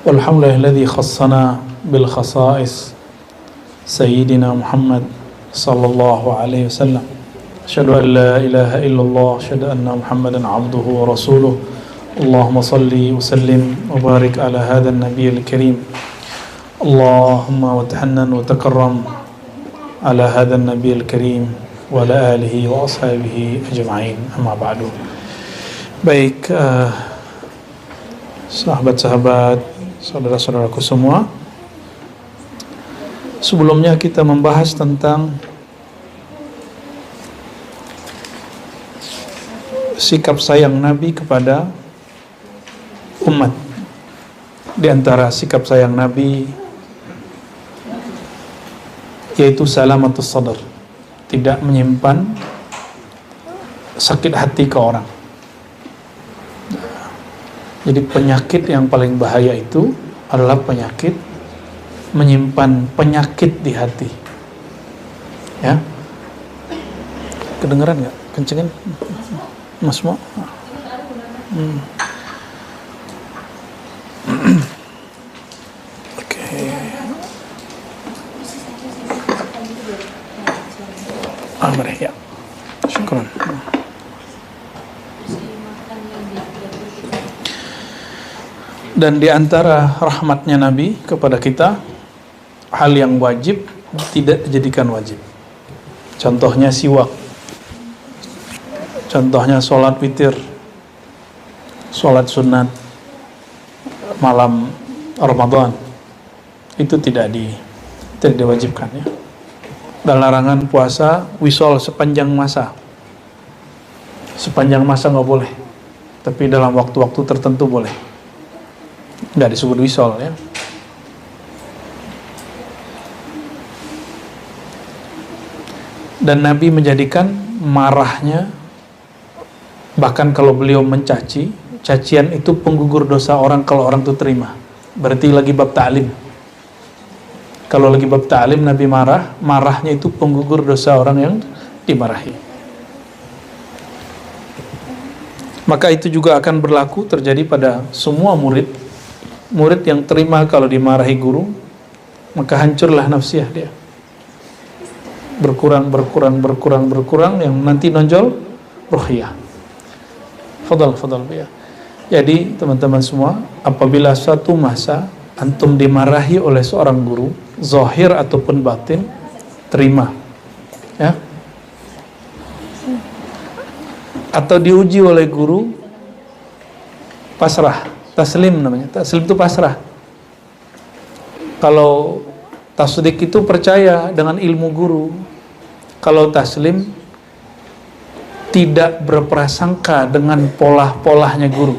Walhamdulillahilladzi khassana bil khasa'is Sayyidina Muhammad sallallahu alaihi wasallam. Asyhadu an la ilaha illallah, asyhadu anna Muhammadan abduhu wa rasuluh. Allahumma salli wa sallim wa barik ala hadha an-nabiyil karim. Allahumma wa tahannan wa takarram ala hadha an-nabiyil karim wa ala alihi wa ashabihi ajma'in. Amma ba'du. Baik, sahabat-sahabat, saudara-saudaraku semua, sebelumnya kita membahas tentang sikap sayang Nabi kepada umat. Di antara sikap sayang Nabi yaitu salamatus sadar, tidak menyimpan sakit hati ke orang. Jadi penyakit yang paling bahaya itu adalah penyakit menyimpan penyakit di hati. Ya, kedengeran nggak? Kencengin, Mas Mo. Oke. Amrih ya. Syukran. Dan di antara rahmatnya Nabi kepada kita, hal yang wajib tidak dijadikan wajib. Contohnya siwak, contohnya sholat witir, sholat sunat malam Ramadan, itu tidak diwajibkan ya. Dan larangan puasa wisol sepanjang masa nggak boleh, tapi dalam waktu-waktu tertentu boleh. Nggak disebut wisol ya. Dan Nabi menjadikan marahnya, bahkan kalau beliau mencaci, cacian itu penggugur dosa orang kalau orang itu terima. Berarti lagi bab ta'lim. Kalau lagi bab ta'lim Nabi marahnya itu penggugur dosa orang yang dimarahi. Maka itu juga akan berlaku terjadi pada semua murid yang terima kalau dimarahi guru, maka hancurlah nafsiyah dia. Berkurang yang nanti nonjol ruhiyah. Fadal ya. Jadi teman-teman semua, apabila suatu masa antum dimarahi oleh seorang guru, zahir ataupun batin, terima. Ya. Atau diuji oleh guru, pasrah. Taslim namanya. Taslim itu pasrah. Kalau tasdik itu percaya dengan ilmu guru. Kalau taslim tidak berprasangka dengan pola-polanya guru.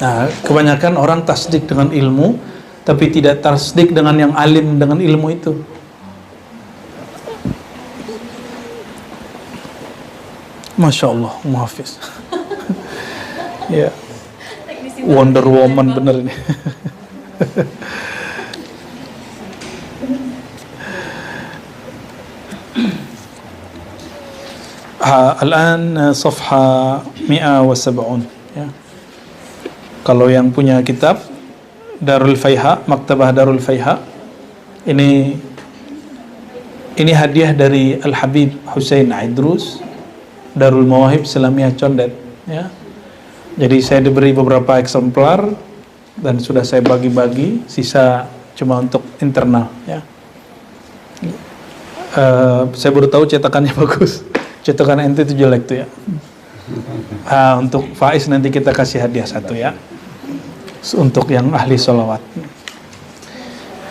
Nah, kebanyakan orang tasdik dengan ilmu, tapi tidak tasdik dengan yang alim dengan ilmu itu. Masya Allah, muhafiz. Ya. Wonder Woman bener ini. Al-an safha 170 ya. Kalau yang punya kitab Darul Faiha, Maktabah Darul Faiha, ini hadiah dari Al-Habib Husain Aidrus, Darul Mawahib Islamiyah Condet ya. Jadi saya diberi beberapa eksemplar dan sudah saya bagi-bagi, sisa cuma untuk internal ya. Saya baru tahu cetakannya bagus. Cetakan ente itu jelek tuh ya. Untuk Faiz nanti kita kasih hadiah satu ya, untuk yang ahli sholawat.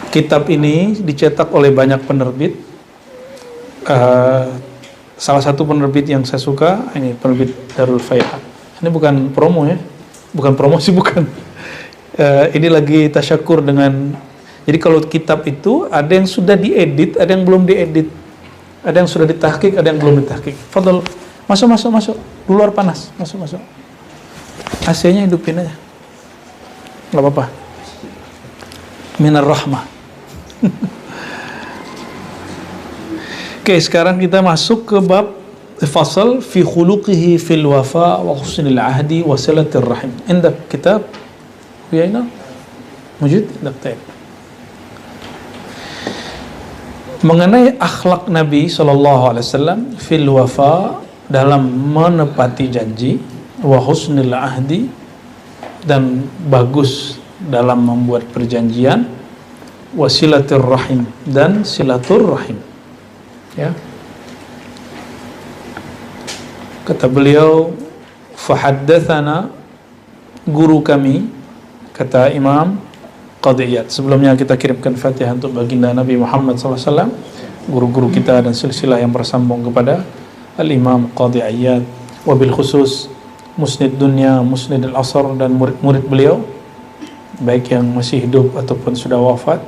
Kitab ini dicetak oleh banyak penerbit. Salah satu penerbit yang saya suka ini penerbit Darul Faiha. Ini bukan promo ya, bukan promosi, bukan. Ini lagi tasyakur dengan. Jadi kalau kitab itu ada yang sudah diedit, ada yang belum diedit, ada yang sudah ditahqiq, ada yang belum ditahqiq. Fadol, masuk. Di luar panas, masuk. AC-nya hidupin aja, nggak apa-apa. Minar rahmah. Oke, sekarang kita masuk ke bab fasal fi khuluqihi fil wafa wa husnil ahdi wa silatir rahim. Indak kitab Uyainah? Wujud? Taib. Mengenai akhlak Nabi SAW fil wafa, dalam menepati janji, wa husnil ahdi, dan bagus dalam membuat perjanjian, wa silatur rahim, dan silatur rahim. Ya. Kata beliau, fahaddatsana, guru kami, kata Imam Qadhi Iyad. Sebelumnya kita kirimkan Fatihah untuk baginda Nabi Muhammad SAW, guru-guru kita dan silsilah yang bersambung kepada Al-Imam Qadhi Iyad, wabil khusus Musnid Dunya, Musnid Al-Asr, dan murid-murid beliau baik yang masih hidup ataupun sudah wafat.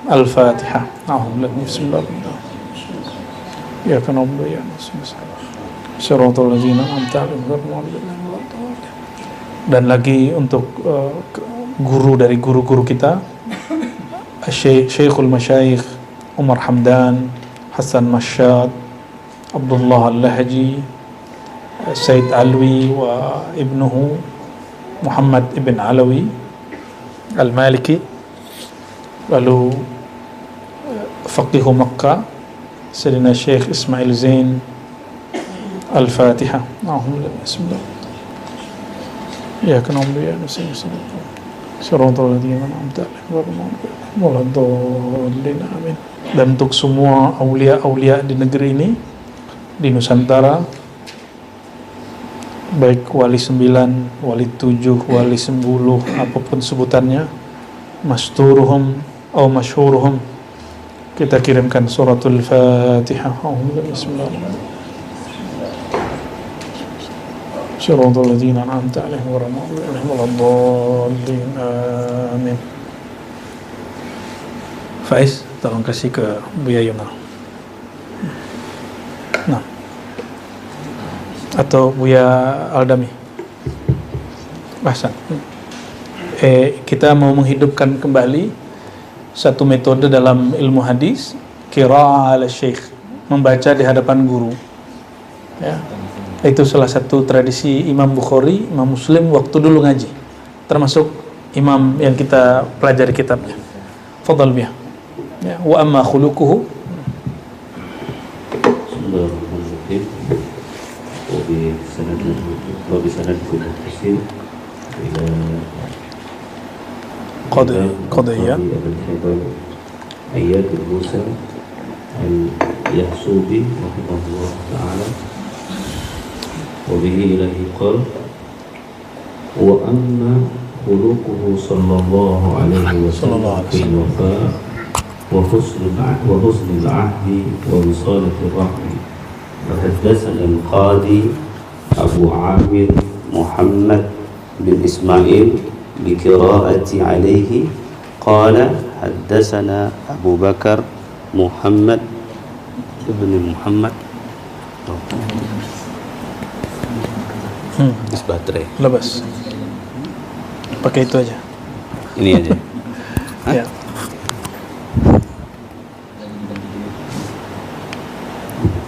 Al-Fatihah. Bismillahirrahmanirrahim. Ya kana Abdu ya Siratal ladzina an'amta 'alaihim. Dan lagi untuk guru dari guru-guru kita, Syekhul Masyayikh Umar Hamdan, Hasan Mashad, Abdullah Al-Lahji, Said Alwi wa ibnuhu Muhammad ibn Alawi Al-Maliki, lalu Faqihu Makkah Sayyidina Syekh Ismail Zain. Al-Fatihah. Bismillah. Ya kana Abdu ya Siratal ladzina an'amta 'alaihim waladdallin. Amin. Dan untuk semua aulia-aulia di negeri ini, di Nusantara, baik wali 9, wali 7, wali 10, apapun sebutannya, masturuhum atau masyhuruhum, kita kirimkan suratul Fatihah. Bismillahirrahmanirrahim. Siratal ladzina an'amta 'alaihim waladdallin. Amin. Faiz, tolong kasih ke Buya Yuna. Nah. Atau Buya Aldami. Bahasa. Kita mau menghidupkan kembali satu metode dalam ilmu hadis, qira'ah ala syekh, membaca di hadapan guru. Ya. Itu salah satu tradisi Imam Bukhari, Imam Muslim waktu dulu ngaji, termasuk imam yang kita pelajari kitabnya. Fadhal biha. Ya, wa amma khuluquhu. Bismillahirrahmanirrahim. Wa bi sanadil muttasil ila Qadiyah Ayyad Musa al-Yahsubi rahimahullah ta'ala. وبه إليه قال وأما خلقه صلى الله عليه وسلم في الوفاء وحسن العهد ووصالة الرحم فحدثنا القاضي أبو عامر محمد بن إسماعيل بقراءة عليه قال حدثنا أبو بكر محمد بن محمد baterai. Lepas. Pakai itu aja. Ini aja. Ya.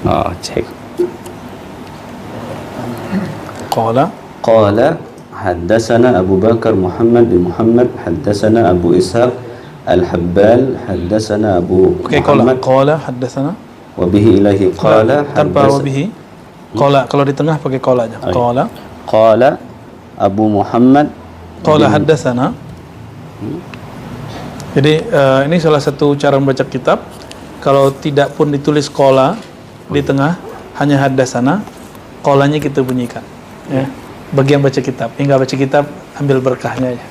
Oh, cek. Qala haddatsana Abu Bakar Muhammad bin Muhammad haddatsana Abu Ishaq Al-Habbal haddatsana Abu Muhammad. Qala haddatsana wa bihi ilahi qala tanpa wa bihi. Qala, kalau di tengah pakai qala aja. Qala Abu Muhammad qala haddatsana. Jadi ini salah satu cara membaca kitab. Kalau tidak pun ditulis qala di tengah, hanya haddatsana, qalanya kita bunyikan. Ya. Bagi yang baca kitab, yang enggak baca kitab ambil berkahnya aja.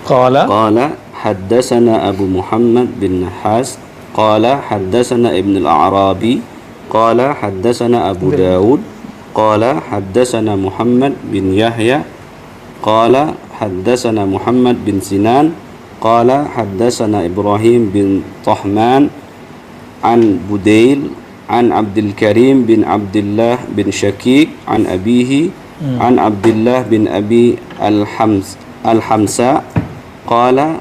Qala haddatsana Abu Muhammad bin Nahas qala haddatsana Ibn al-A'rabi qala haddatsana Abu Dawud qala haddatsana Muhammad bin Yahya qala haddatsana Muhammad bin Sinan qala haddatsana Ibrahim bin Tahman an Budail an Abdul Karim bin Abdullah bin Syakik an abihi an Abdullah bin Abi al-Hamsa qala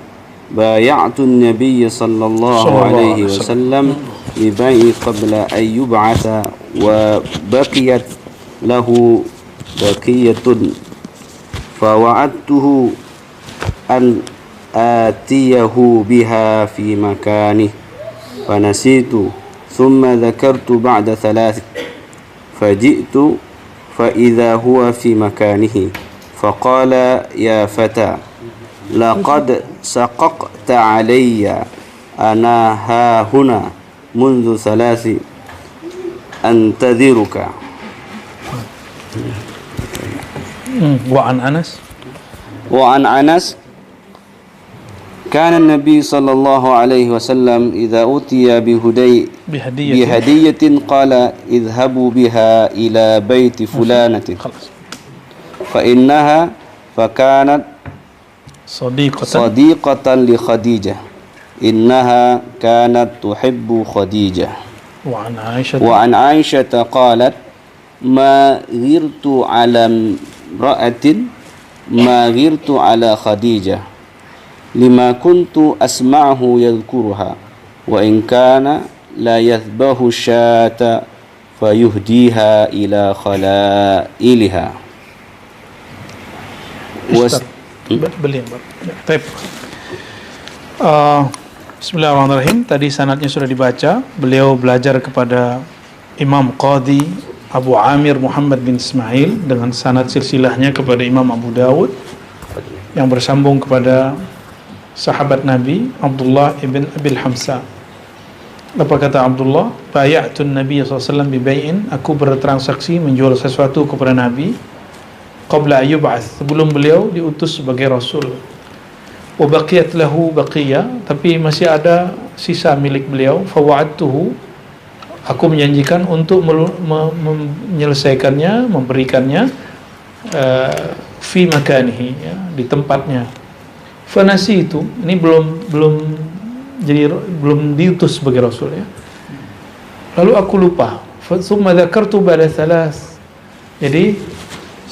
bay'atu an-nabiy sallallahu alaihi wasallam ببيع قبل أن يبعث وبقيت له بقية فوعدته أن آتيه بها في مكانه فنسيت ثم ذكرت بعد 3 فجئت فإذا هو في مكانه فقال يا فتى لقد سققت علي أنا ها هنا منذ 3 أنتظرك. وعن أنس وعن أنس كان النبي صلى الله عليه وسلم إذا أتي بهدية قال اذهبوا بها إلى بيت فلانة فكانت صديقة لخديجة إنها كانت تحب خديجة. وعن عائشة قالت ما غرت على امرأة ما غرت على خديجة لما كنت أسمعه يذكرها وإن كان لا يذبح الشاة فيهديها إلى خلائلها. Bismillahirrahmanirrahim. Tadi sanadnya sudah dibaca. Beliau belajar kepada Imam Qadhi Abu Amir Muhammad bin Ismail dengan sanad silsilahnya kepada Imam Abu Dawud yang bersambung kepada sahabat Nabi Abdullah ibn Abil Hamsa. Apa kata Abdullah? Bay'atun Nabi SAW bibai'in, aku bertransaksi menjual sesuatu kepada Nabi qabla ayyub'ath, sebelum beliau diutus sebagai Rasul. Wa baqiyat lahu baqiyah, tapi masih ada sisa milik beliau. Fawa'adtuhu, aku menjanjikan untuk menyelesaikannya, memberikannya fi makanihi, ya, di tempatnya. Fanasi itu, ini belum diutus sebagai Rasul, ya. Lalu aku lupa. Summa dzakartu ba'da 3. Jadi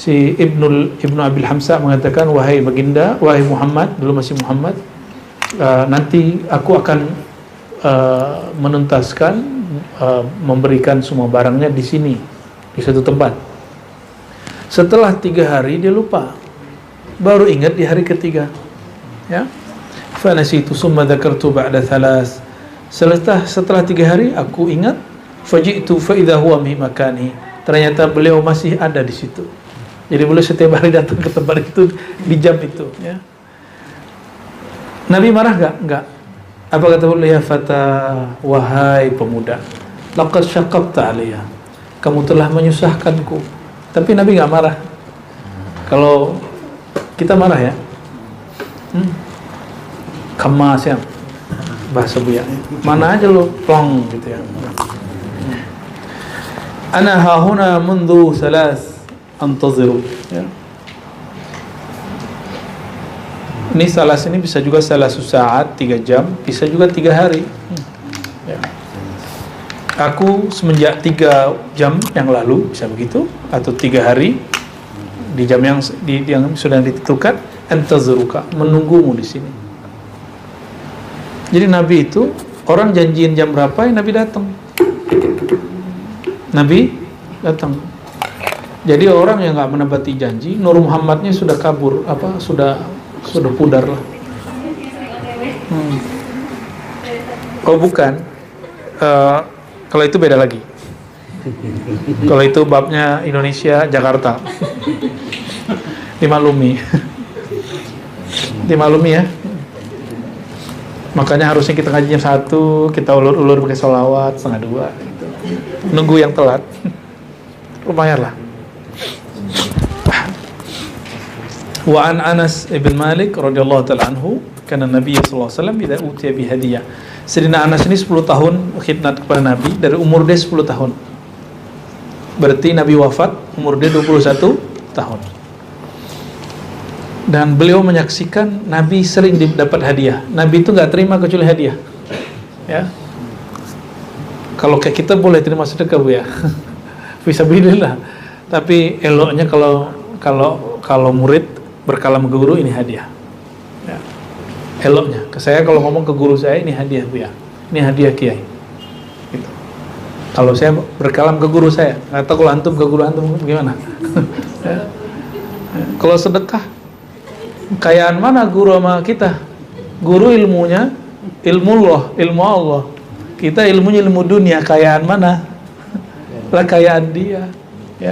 si Ibnu Abil Hamsa mengatakan, wahai baginda, wahai Muhammad, dulu masih Muhammad, nanti aku akan menuntaskan, memberikan semua barangnya di sini, di satu tempat. Setelah 3 hari dia lupa, baru ingat di hari ketiga, ya. Fanasitu summa dzakartu ba'da 3. Setelah 3 hari aku ingat, faji'tu fa idza huwa fi makani, ternyata beliau masih ada di situ. Jadi beliau setiap hari datang ke tempat itu di jam itu, ya. Nabi marah enggak? Apa kata beliau? Ya fata, wahai pemuda, laqad syaqqaqta alayya, kamu telah menyusahkanku. Tapi Nabi enggak marah. Kalau kita marah, ya, kemas, ya, bahasa Buya, mana aja lo plong gitu, ya. Ana hahuna mundu 3 antaziru, ya. Ini salas ini bisa juga salah saat 3 jam, bisa juga 3 hari, ya. Aku semenjak 3 jam yang lalu, bisa begitu, atau 3 hari di jam yang sudah ditentukan, antaziruka, menunggumu di sini. Jadi Nabi itu, orang janjiin jam berapa, ya Nabi datang. Nabi datang. Jadi orang yang nggak menepati janji, Nur Muhammadnya sudah kabur, sudah pudar lah. Oh bukan, kalau itu beda lagi. Kalau itu babnya Indonesia Jakarta, dimaklumi, ya. Makanya harusnya kita ngaji jam 1, kita ulur-ulur pakai sholawat 1:30 gitu. Nunggu yang telat lumayan lah. Wa an Anas ibn Malik radhiyallahu ta'ala anhu, kana Nabi sallallahu alaihi wasallam idza utiya bi hadiyah. Sayyidina Anas ini 10 tahun khidmat kepada Nabi, dari umur dia 10 tahun. Berarti Nabi wafat umur dia 21 tahun. Dan beliau menyaksikan Nabi sering dapat hadiah. Nabi itu nggak terima kecuali hadiah, ya. Kalau kayak kita boleh terima sedekah, Bu, ya. Fisabilillah. Tapi eloknya kalau murid berkalam ke guru, ini hadiah, ya. Eloknya saya kalau ngomong ke guru saya, ini hadiah, Bu, ya. Ini hadiah Kiai, gitu. Kalau saya berkalam ke guru saya, atau kalau antum ke guru antum gimana? Ya. Kalau sedekah Kayaan mana guru sama kita? Guru ilmunya ilmu Allah. Kita ilmunya ilmu dunia. Kayaan mana? Lah kayaan dia, ya.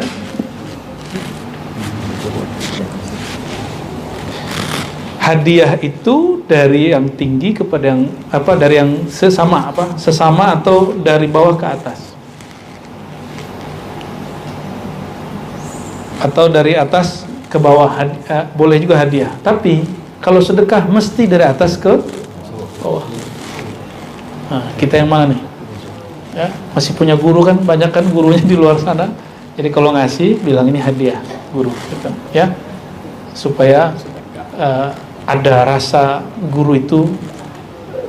Hadiah itu dari yang tinggi kepada yang dari yang sesama atau dari bawah ke atas, atau dari atas ke bawah. Boleh juga hadiah, tapi kalau sedekah mesti dari atas ke bawah. Nah, kita yang mana nih? Ya, masih punya guru kan, banyak kan gurunya di luar sana. Jadi kalau ngasih bilang ini hadiah guru, gitu, ya, supaya ada rasa guru itu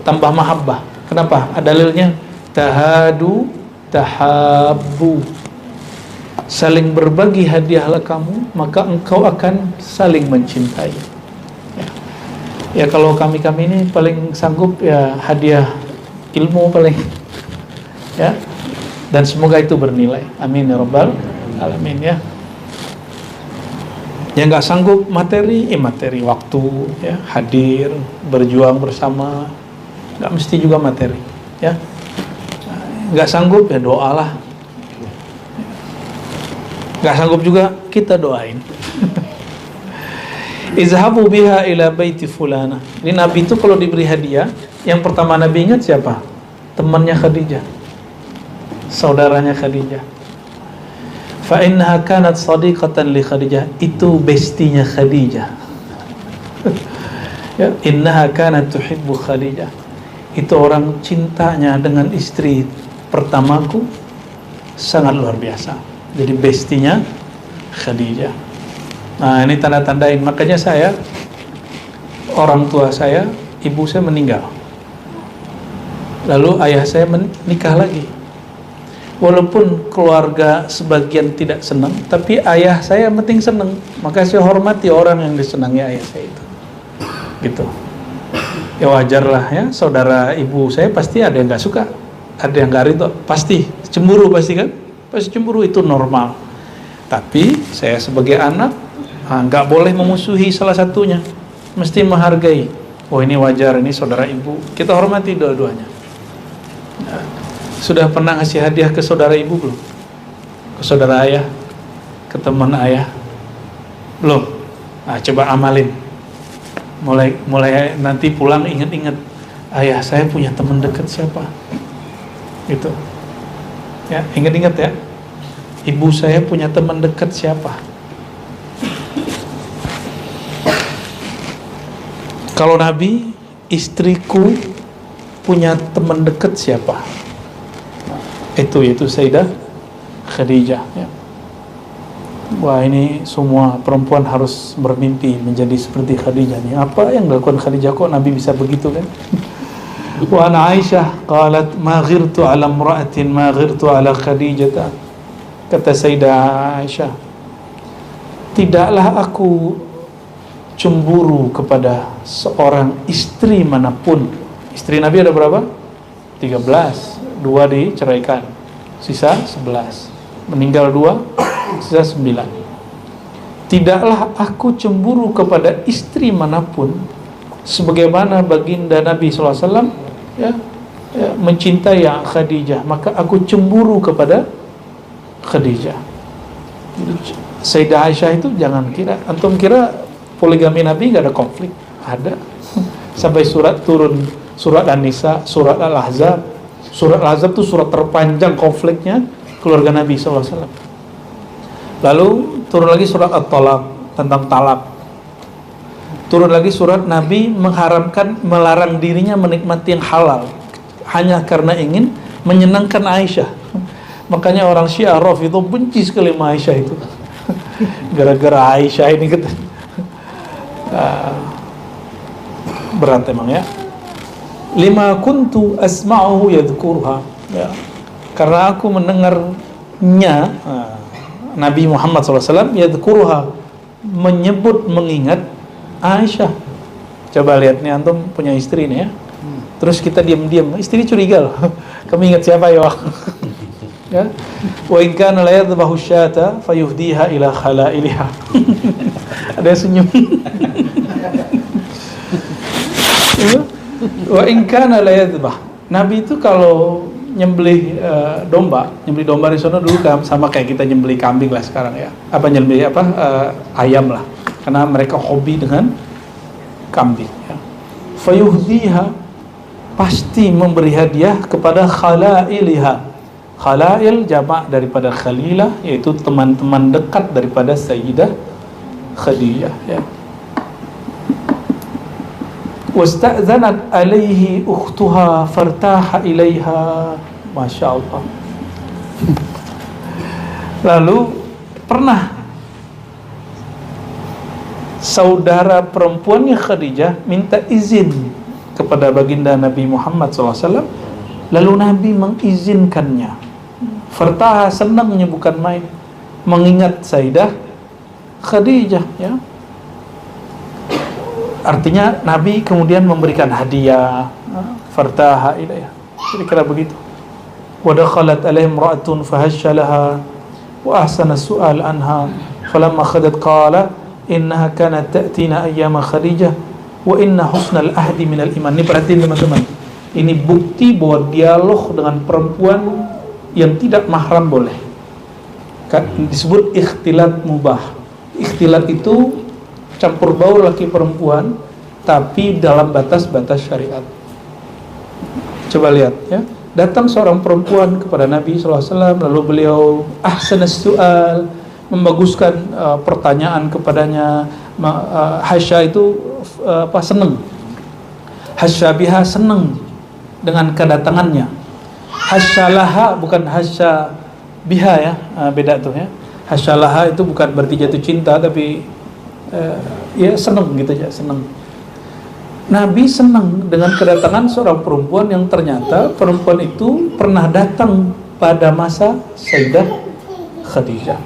tambah mahabbah. Kenapa? Ada dalilnya, tahadu tahabbu, saling berbagi hadiahlah kamu, maka engkau akan saling mencintai. Ya kalau kami ini paling sanggup ya hadiah ilmu paling, ya, dan semoga itu bernilai. Amin ya rabbal alamin, ya. Yang nggak sanggup materi waktu, ya, hadir berjuang bersama, nggak mesti juga materi, ya. Nggak sanggup ya doalah, nggak sanggup juga kita doain. Izhabu biha ila baiti fulana. Ini Nabi itu kalau diberi hadiah, yang pertama Nabi ingat siapa? Temannya Khadijah, saudaranya Khadijah. Fa innaha kanat sadiqatan li Khadijah, itu bestinya Khadijah. Ya, innaha kanat tuhibbu Khadijah, itu orang cintanya dengan istri pertamaku sangat luar biasa. Jadi bestinya Khadijah. Nah, ini tanda-tandain. Makanya saya, orang tua saya, ibu saya meninggal, lalu ayah saya menikah lagi. Walaupun keluarga sebagian tidak senang, tapi ayah saya penting senang. Maka saya hormati orang yang disenangi ayah saya itu, gitu. Ya wajar lah, ya, saudara ibu saya pasti ada yang nggak suka, ada yang nggak ridho, pasti cemburu, pasti kan, pasti cemburu, itu normal. Tapi saya sebagai anak nggak boleh memusuhi salah satunya, mesti menghargai. Oh ini wajar, ini saudara ibu, kita hormati dua-duanya. Nah, sudah pernah ngasih hadiah ke saudara ibu belum? Ke saudara ayah? Ke teman ayah? Belum? Nah, coba amalin. Mulai nanti pulang ingat-ingat, ayah saya punya teman dekat siapa? Gitu. Ya, ingat-ingat ya. Ibu saya punya teman dekat siapa? Kalau Nabi, istriku punya teman dekat siapa? Itu Sayyidah Khadijah, ya. Wah, ini semua perempuan harus bermimpi menjadi seperti Khadijah nih. Apa yang dilakukan Khadijah kok Nabi bisa begitu kan? Wa ana Aisyah qalat ma ghirtu ala imra'atin ma ghirtu ala Khadijah. Kata Sayyidah Aisyah, tidaklah aku cemburu kepada seorang istri manapun. Istri Nabi ada berapa? 13. 2 diceraikan, sisa 11. Meninggal 2, sisa 9. Tidaklah aku cemburu kepada istri manapun sebagaimana baginda Nabi SAW, ya, mencintai Khadijah, maka aku cemburu kepada Khadijah. Sayyidah Aisyah itu jangan kira, antum kira poligami Nabi nggak ada konflik, ada. Sampai surat turun, surat An-Nisa, surat Al-Ahzab. Surat Al-Ahzab itu surat terpanjang konfliknya keluarga Nabi SAW. Lalu turun lagi surat At-Talaq tentang talak. Turun lagi surat Nabi mengharamkan, melarang dirinya menikmati yang halal hanya karena ingin menyenangkan Aisyah. Makanya orang Syiah Rafidhah benci sekali sama Aisyah itu. Gara-gara Aisyah ini gitu. Berat emang, ya. Lima kuntu asma'uhu yadhkurha, ya, karena aku mendengarnya, Nabi Muhammad SAW yadhkurha, menyebut, mengingat Aisyah. Coba lihat nih, antum punya istri nih, ya. Terus kita diam-diam, istri curiga loh. Kamu ingat siapa ya? Ya. Wa in kana la yadhbahu syata fayuhdiha ila khalailiha. Ada yang senyum. Wa in kana la yadhbah. Nabi itu kalau nyembelih domba di sana dulu kan sama kayak kita nyembelih kambing lah sekarang ya. Nyembelih ayam lah. Karena mereka hobi dengan kambing ya. Fayuhdiha, pasti memberi hadiah kepada khalailiha. Khalail jamak daripada khalilah, yaitu teman-teman dekat daripada Sayyidah Khadijah ya. Wasta'zanat alaihi ukhtuha fartaha ilaiha. Masya Allah. Lalu pernah saudara perempuannya Khadijah minta izin kepada baginda Nabi Muhammad SAW, lalu Nabi mengizinkannya. Fartaha, senangnya bukan main, mengingat Sayyidah Khadijah ya. Artinya Nabi kemudian memberikan hadiah. Fartaha ilaiha, kira-kira begitu. Wa dakhalat alaihi imra'atun fahashshalaha wa ahsana su'al anha falamma khadat qala innaha kanat ta'tina ayyama Khadijah wa inna husnal ahdi minal iman. Ini perhatiin teman-teman, ini bukti bahwa dialog dengan perempuan yang tidak mahram boleh. Disebut ikhtilat mubah. Ikhtilat itu campur baur laki perempuan, tapi dalam batas-batas syariat. Coba lihat ya, datang seorang perempuan kepada Nabi SAW, lalu beliau ahsanas su'al, membaguskan pertanyaan kepadanya. Hasya itu senang. Hasya biha, senang dengan kedatangannya. Hasyalaha bukan hasya biha ya, beda tuh ya. Hasyalaha itu bukan berarti jatuh cinta, tapi ya senang gitu ya, senang. Nabi senang dengan kedatangan seorang perempuan yang ternyata perempuan itu pernah datang pada masa Sayyidah Khadijah.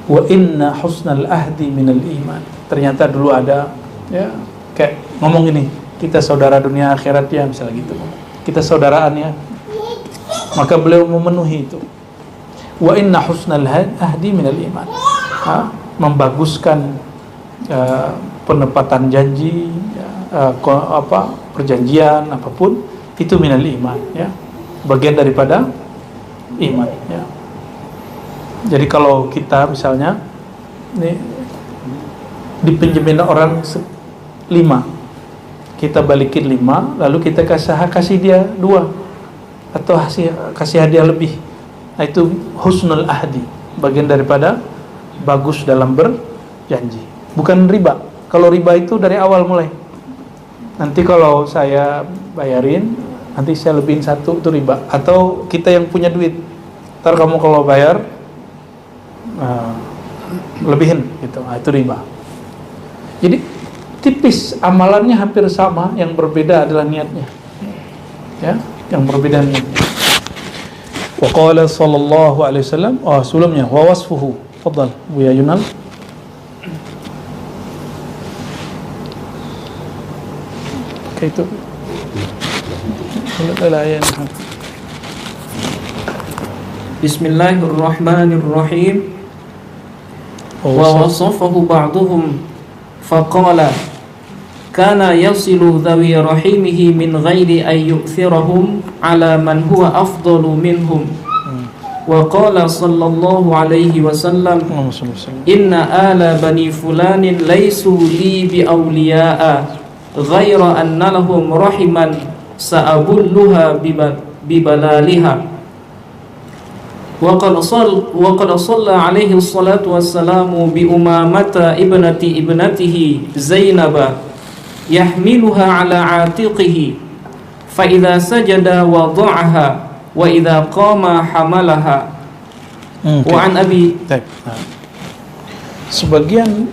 Wa inna husnal ahdi minal iman. Ternyata dulu ada ya, kayak ngomong ini, kita saudara dunia akhirat ya, misalnya gitu. Kita saudaraan ya. Maka beliau memenuhi itu. Wa inna husnal ahdi minal iman. Membaguskan penepatan janji, perjanjian apapun itu minal iman ya, bagian daripada iman ya. Jadi kalau kita misalnya nih dipinjemin orang 5, kita balikin 5, lalu kita kasih dia 2 atau kasih hadiah lebih, nah itu husnul ahdi, bagian daripada bagus dalam berjanji, bukan riba. Kalau riba itu dari awal mulai, nanti kalau saya bayarin, nanti saya lebihin 1, itu riba. Atau kita yang punya duit, ntar kamu kalau bayar lebihin gitu, nah, itu riba. Jadi tipis, amalannya hampir sama, yang berbeda adalah niatnya ya, yang berbeda niatnya. Wa qala sallallahu alaihi wasallam, sebelumnya wa wasfuhu, fadhal Bu ya Yunal. Itu Bismillahirrahmanirrahim. Wa wasafahu ba'duhum faqala kana yasilu dhawi rahimihi min ghairi an yu'thirahum ala man huwa afdalu minhum. Wa qala sallallahu alaihi wasallam, inna ala bani fulanin laysu li bi awliya'a ghaira anna lahum rahiman sa'abulluha bibalaliha. Wa qad shalla alaihi salatu wassalamu bi umamata ibnatihi Zainab yahmiluha ala atiqihi fa idza sajada wada'aha wa idza qama hamalaha. Wa an abi, sebagian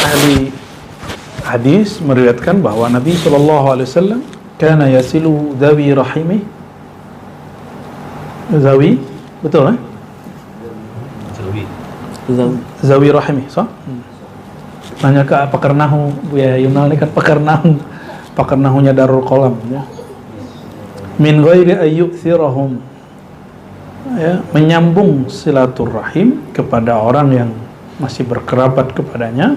ahli hadis meriwayatkan bahwa Nabi SAW kana yasilu dhawi rahimi, zawi, betul eh? Zawi rahimi, so? Nanya ke pakar nahu, Bu ya Yunal ini kan pakar nahunya Darul Qalam ya. Min ghairi ayyu'thirahum ya, menyambung silaturahim kepada orang yang masih berkerabat kepadanya,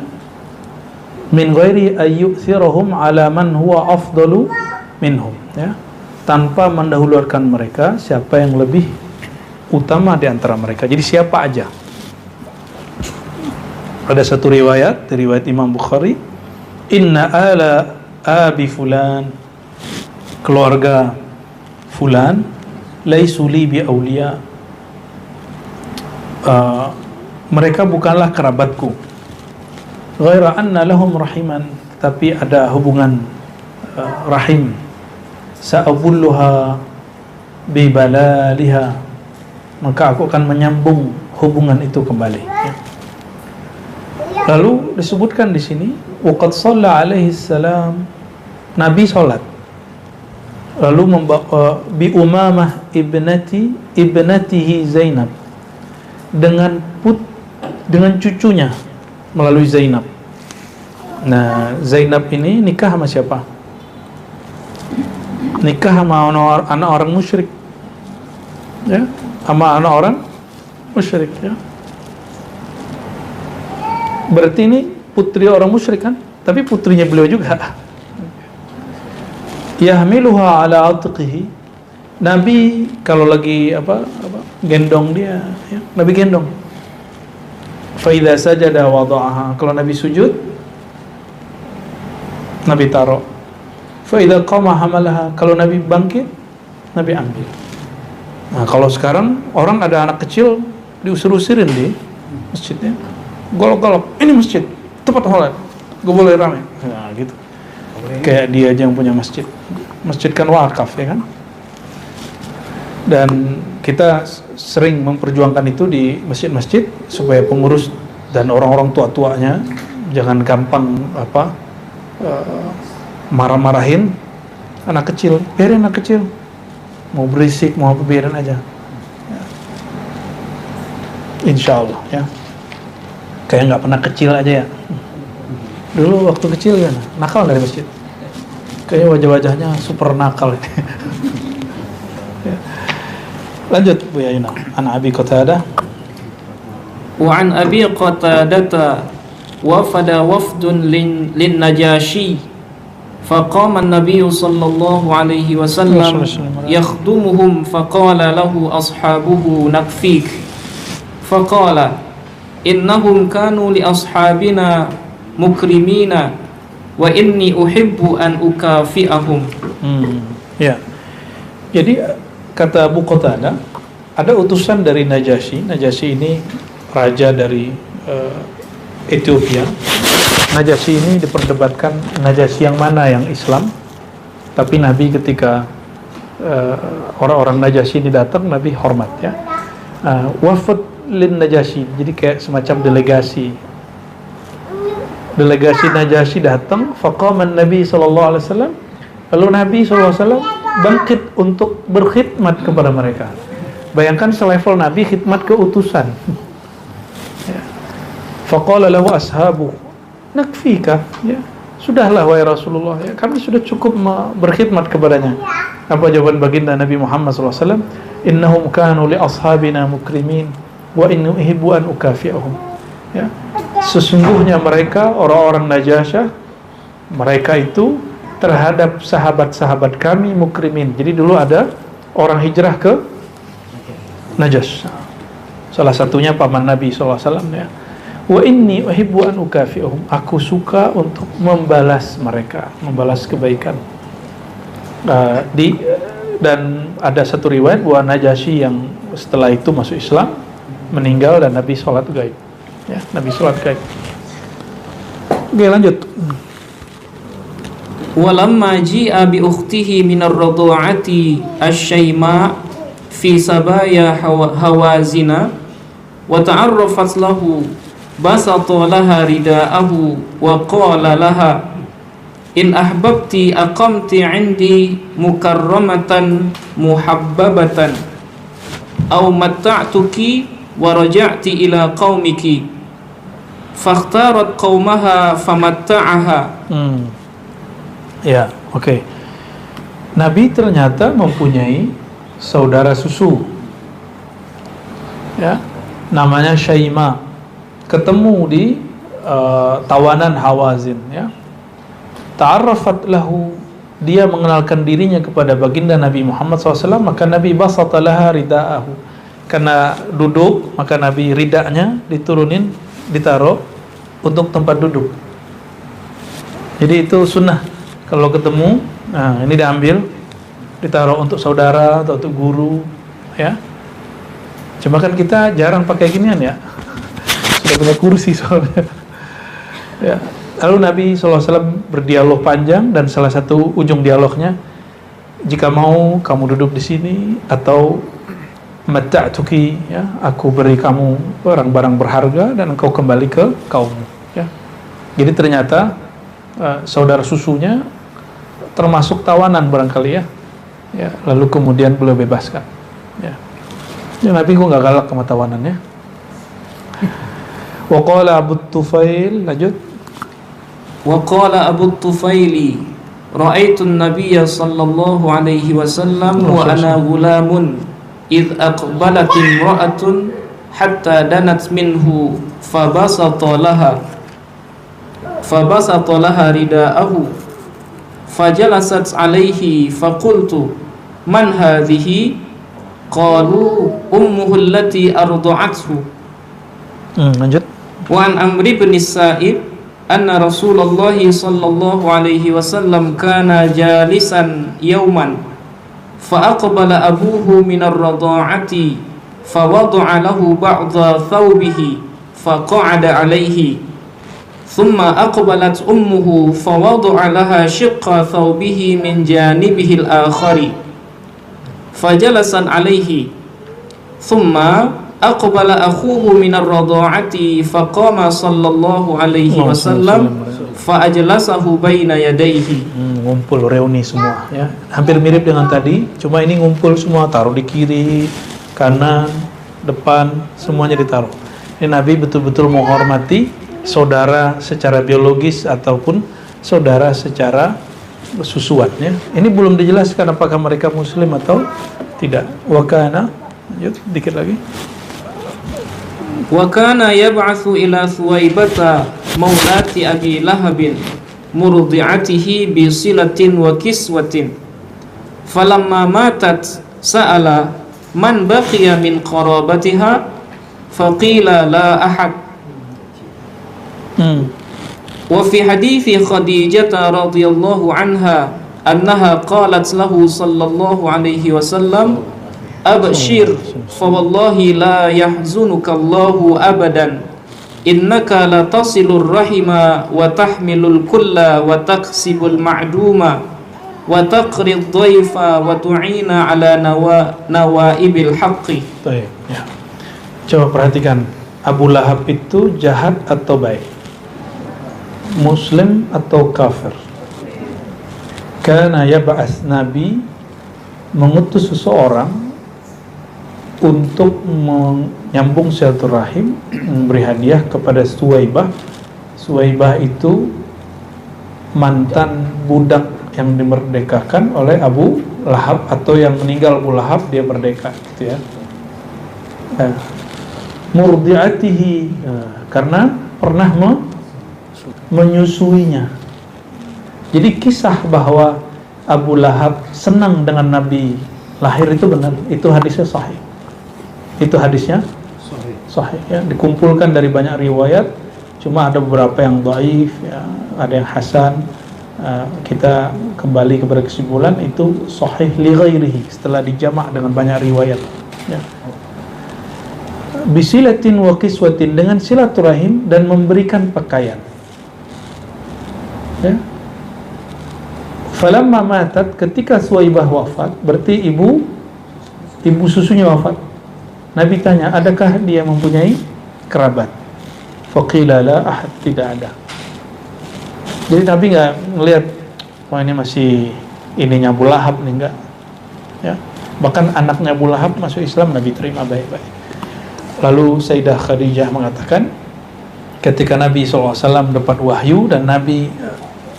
min ghairi ayyuthirahum ala man huwa afdalu minhum, ya, tanpa mendahulukan mereka siapa yang lebih utama di antara mereka. Jadi siapa aja. Ada satu riwayat, riwayat Imam Bukhari, inna ala abi fulan, keluarga fulan, laisu li bi awliya, mereka bukanlah kerabatku, ghaira anna lahum rahiman, tapi ada hubungan rahim, sa'abulluha bi balaliha, maka aku akan menyambung hubungan itu kembali, ya. Lalu disebutkan di sini waqad shalla alaihi salam, Nabi salat, lalu bi Umamah ibnatihi Zainab, dengan cucunya melalui Zainab. Nah, Zainab ini nikah sama siapa? Nikah sama anak orang musyrik, ya, sama anak orang musyrik, ya. Berarti ini putri orang musyrik kan? Tapi putrinya beliau juga. Yahmiluha ala atiqihi, Nabi kalau lagi gendong dia, ya, Nabi gendong. Fa idza sajada wada'aha, kalau Nabi sujud Nabi taruh. Fa idza qama hamalaha, kalau Nabi bangkit Nabi ambil. Nah, kalau sekarang orang ada anak kecil diusir-usirin di masjidnya, golok-golok, ini masjid, tempat sholat, gak boleh ramai. Nah, gitu. Kayak dia aja yang punya masjid. Masjid kan wakaf, ya kan? Dan kita sering memperjuangkan itu di masjid-masjid supaya pengurus dan orang-orang tua-tuanya jangan gampang marah-marahin anak kecil. Biarin anak kecil, mau berisik mau apa, biarin aja, ya. Insya Allah, ya. Kayak nggak pernah kecil aja, ya. Dulu waktu kecil ya nakal dari masjid. Kayaknya wajah-wajahnya super nakal. Ya. Lanjut Bu Yayuna. An Abi Qatadah. Wa an Abi Qatadah wafada wafdun lin Najashi, faqama an-nabiy sallallahu alaihi wasallam yakhdumuhum, faqala lahu ashabuhu nakfik, faqala innahum kanu li ashabina mukrimina wa inni uhibbu an ukafi'ahum. Ya. Jadi kata Abu Qatadah, ada utusan dari Najasyi. Najasyi ini raja dari Ethiopia. Najasyi ini diperdebatkan Najasyi yang mana yang Islam. Tapi Nabi ketika orang-orang Najasyi ini datang, Nabi hormat, ya. Wafd lin Najasyi, jadi kayak semacam delegasi Najasyi datang. Faqaman Nabi sallallahu alaihi wasallam, lalu Nabi sallallahu alaihi wasallam bangkit untuk berkhidmat kepada mereka. Bayangkan selevel Nabi khidmat ke utusan, ya. Faqala lahu ashabu nakfika, ya, sudahlah wahai Rasulullah, ya, kami sudah cukup berkhidmat kepadanya. Apa jawaban baginda Nabi Muhammad sallallahu alaihi wasallam? Innahum kanu li ashabina mukrimin wa inni uhibbu an ukafi'ahum, ya. Sesungguhnya mereka orang-orang Najasyi, mereka itu terhadap sahabat-sahabat kami mukrimin. Jadi dulu ada orang hijrah ke Najasyi, salah satunya paman Nabi SAW, ya. Wa inni uhibbu an ukafi'ahum, aku suka untuk membalas mereka, membalas kebaikan. Dan ada satu riwayat bahwa Najasyi yang setelah itu masuk Islam meninggal dan Nabi sholat gaib, ya, Nabi sholat gaib. Oke, lanjut. Walamma ji'a bi ukhtihi min ar-radha'ati asy-Syayma fi sabaya Hawazina wa ta'arrafat lahu basata laha rida'ahu wa qala laha in ahbabti aqamti 'indi mukarramatan muhabbabatan aw matta'tuki wa raja'ti ila qaumiki fakhtarat qaumaha famatta'aha. Ya, oke. Nabi ternyata mempunyai saudara susu, ya, namanya Syayma. Ketemu di tawanan Hawazin, ya. Ta'arrafat lahu, dia mengenalkan dirinya kepada baginda Nabi Muhammad SAW, maka Nabi basata laha rida'ahu, karena duduk maka Nabi ridanya diturunin, ditaruh untuk tempat duduk. Jadi itu sunnah, kalau ketemu, nah ini diambil, ditaruh untuk saudara atau untuk guru, ya. Cuma kan kita jarang pakai ginian, ya. Sudah punya kursi soalnya, ya. Lalu Nabi SAW berdialog panjang, dan salah satu ujung dialognya, jika mau kamu duduk di sini, atau matta'tuki, ya, aku beri kamu barang-barang berharga dan engkau kembali ke kaummu, ya. Jadi ternyata saudara susunya termasuk tawanan barangkali, ya. Ya, lalu kemudian beliau bebaskan, ya. Ya, Nabi kok nggak galak sama tawanannya. Wa qala Abu Tufail, lanjut. وقال أبو الطفيل رأيت النبي صلى الله عليه وسلم وأنا غلام إذ أقبلت امرأة حتى دنت منه فبسط لها رداءه فجلست عليه فقلت من هذه قالوا أمه التي أرضعته. Lanjut. وعن عمرو بن السائب أن رسول الله صلى الله عليه وسلم كان جالسا يوما فأقبل أبوه من الرضاعة فوضع له بعض ثوبه فقعد عليه ثم أقبلت أمه فوضع لها شق ثوبه من جانبه الآخر فجلست عليه ثم أقبل أخوه من الرضاعة فقام صلى الله عليه وسلم فأجلسه بين يديه. Ngumpul, reuni semua, ya. Hampir mirip dengan tadi, cuma ini ngumpul semua, taruh di kiri, kanan, depan, semuanya ditaruh. Ini Nabi betul-betul menghormati saudara secara biologis ataupun saudara secara susuan, ya. Ini belum dijelaskan apakah mereka muslim atau tidak. Wakana, yuk dikit lagi. وكان يبعث إلى ثويبة مولاة أبي لهب مرضعته بصلة وكسوة فلما ماتت سأل من بقي من قرابتها فقيل لا أحد. وفي حديث خديجة رضي الله عنها أنها قالت له صلى الله عليه وسلم أبشر فوالله لا يحزنك الله أبدا إنك لتصل الرحم وتحمل الكل وتكسب المعدوم وتقري الضيف وتعين على نوائب الحق. Baik, ya. Coba perhatikan, Abu Lahab itu jahat atau baik? Muslim atau kafir? Karena yab'ats, Nabi mengutus seseorang untuk menyambung silaturahim, memberi hadiah kepada Suwaibah. Suwaibah itu mantan budak yang dimerdekakan oleh Abu Lahab, atau yang meninggal Abu Lahab, dia merdeka, gitu, ya. Murdi'atihi, karena pernah menyusuinya. Jadi kisah bahwa Abu Lahab senang dengan Nabi lahir itu benar, itu hadisnya sahih. Itu hadisnya sahih, ya. Dikumpulkan dari banyak riwayat, cuma ada beberapa yang dhaif, ya, ada yang hasan. Kita kembali kepada kesimpulan itu sahih li ghairihi setelah dijamak dengan banyak riwayat, ya. Bisilatin wa kiswatin, dengan silaturahim dan memberikan pakaian, ya. Falamma matat, ketika Suwaibah wafat, berarti ibu susunya wafat. Nabi tanya, adakah dia mempunyai kerabat? Faqila la ahad, tidak ada. Jadi Nabi nggak ngelihat, wah ini masih ininya Abu Lahab nih, enggak, ya. Bahkan anaknya Abu Lahab masuk Islam, Nabi terima baik-baik. Lalu Sayyidah Khadijah mengatakan, ketika Nabi SAW dapat wahyu dan Nabi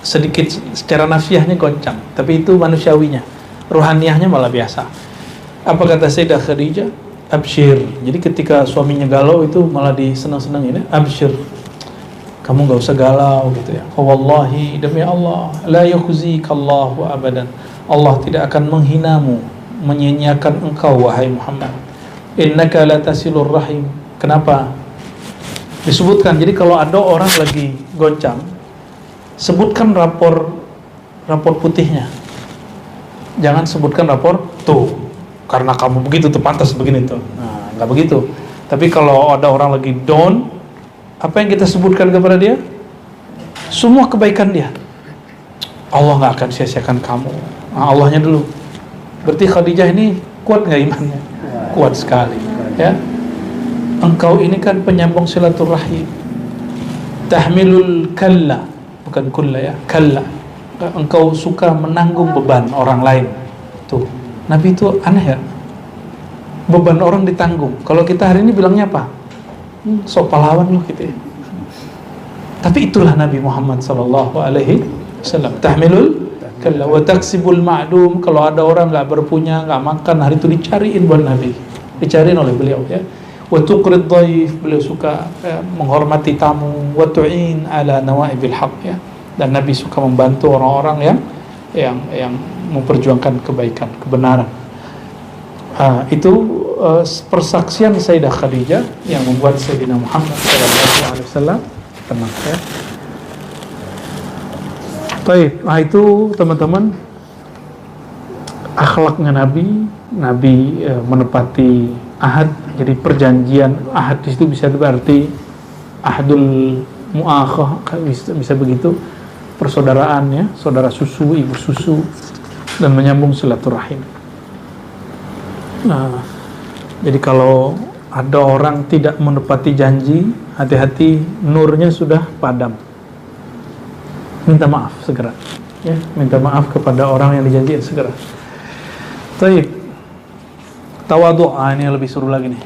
sedikit secara nafsiyahnya goncang, tapi itu manusiawinya, rohaniyahnya malah biasa. Apa kata Sayyidah Khadijah? Abshir. Jadi ketika suaminya galau itu malah disenang-senangin, ya. Abshir, kamu nggak usah galau gitu ya. Wallahi, demi Allah, la yukhzikallahu abadan. Allah tidak akan menghinamu, menyia-nyiakan engkau wahai Muhammad. Innaka latasilur rahim. Kenapa? Disebutkan, jadi kalau ada orang lagi goncang, sebutkan rapor putihnya. Jangan sebutkan rapor tuh, karena kamu begitu tuh pantas begini tuh. Nah, nggak begitu. Tapi kalau ada orang lagi down, apa yang kita sebutkan kepada dia? Semua kebaikan dia. Allah nggak akan sia-siakan kamu. Nah, Allahnya dulu. Berarti Khadijah ini kuat nggak imannya? Kuat sekali. Ya. Engkau ini kan penyambung silaturahim. Tahmilul kalla, bukan kulla ya, kalla. Engkau suka menanggung beban orang lain. Tuh, Nabi itu aneh ya. Beban orang ditanggung. Kalau kita hari ini bilangnya apa? Sok pahlawan loh gitu ya. Tapi itulah Nabi Muhammad sallallahu alaihi wasallam. Tahmilul kalla wa taksibul ma'dum. Kalau ada orang enggak berpunya, enggak makan, hari itu dicariin buat Nabi. Dicariin oleh beliau ya. Wa tuqrid dhaif, beliau suka menghormati tamu, wa tu'in ala nawaibil haq ya. Dan Nabi suka membantu orang-orang yang memperjuangkan kebaikan, kebenaran. Itu persaksian Sayyidah Khadijah yang membuat Sayyidina Muhammad SAW tenang ya. Baik, itu teman-teman akhlaknya Nabi menepati ahad. Jadi perjanjian ahad di situ bisa berarti ahadul mu'akhah, bisa begitu, persaudaraan ya, saudara susu, ibu susu, dan menyambung silaturahim. Nah, jadi kalau ada orang tidak menepati janji, hati-hati, nurnya sudah padam. Minta maaf segera ya, minta maaf kepada orang yang dijanjikan segera. Baik. Tawadhu', ini lebih seru lagi nih.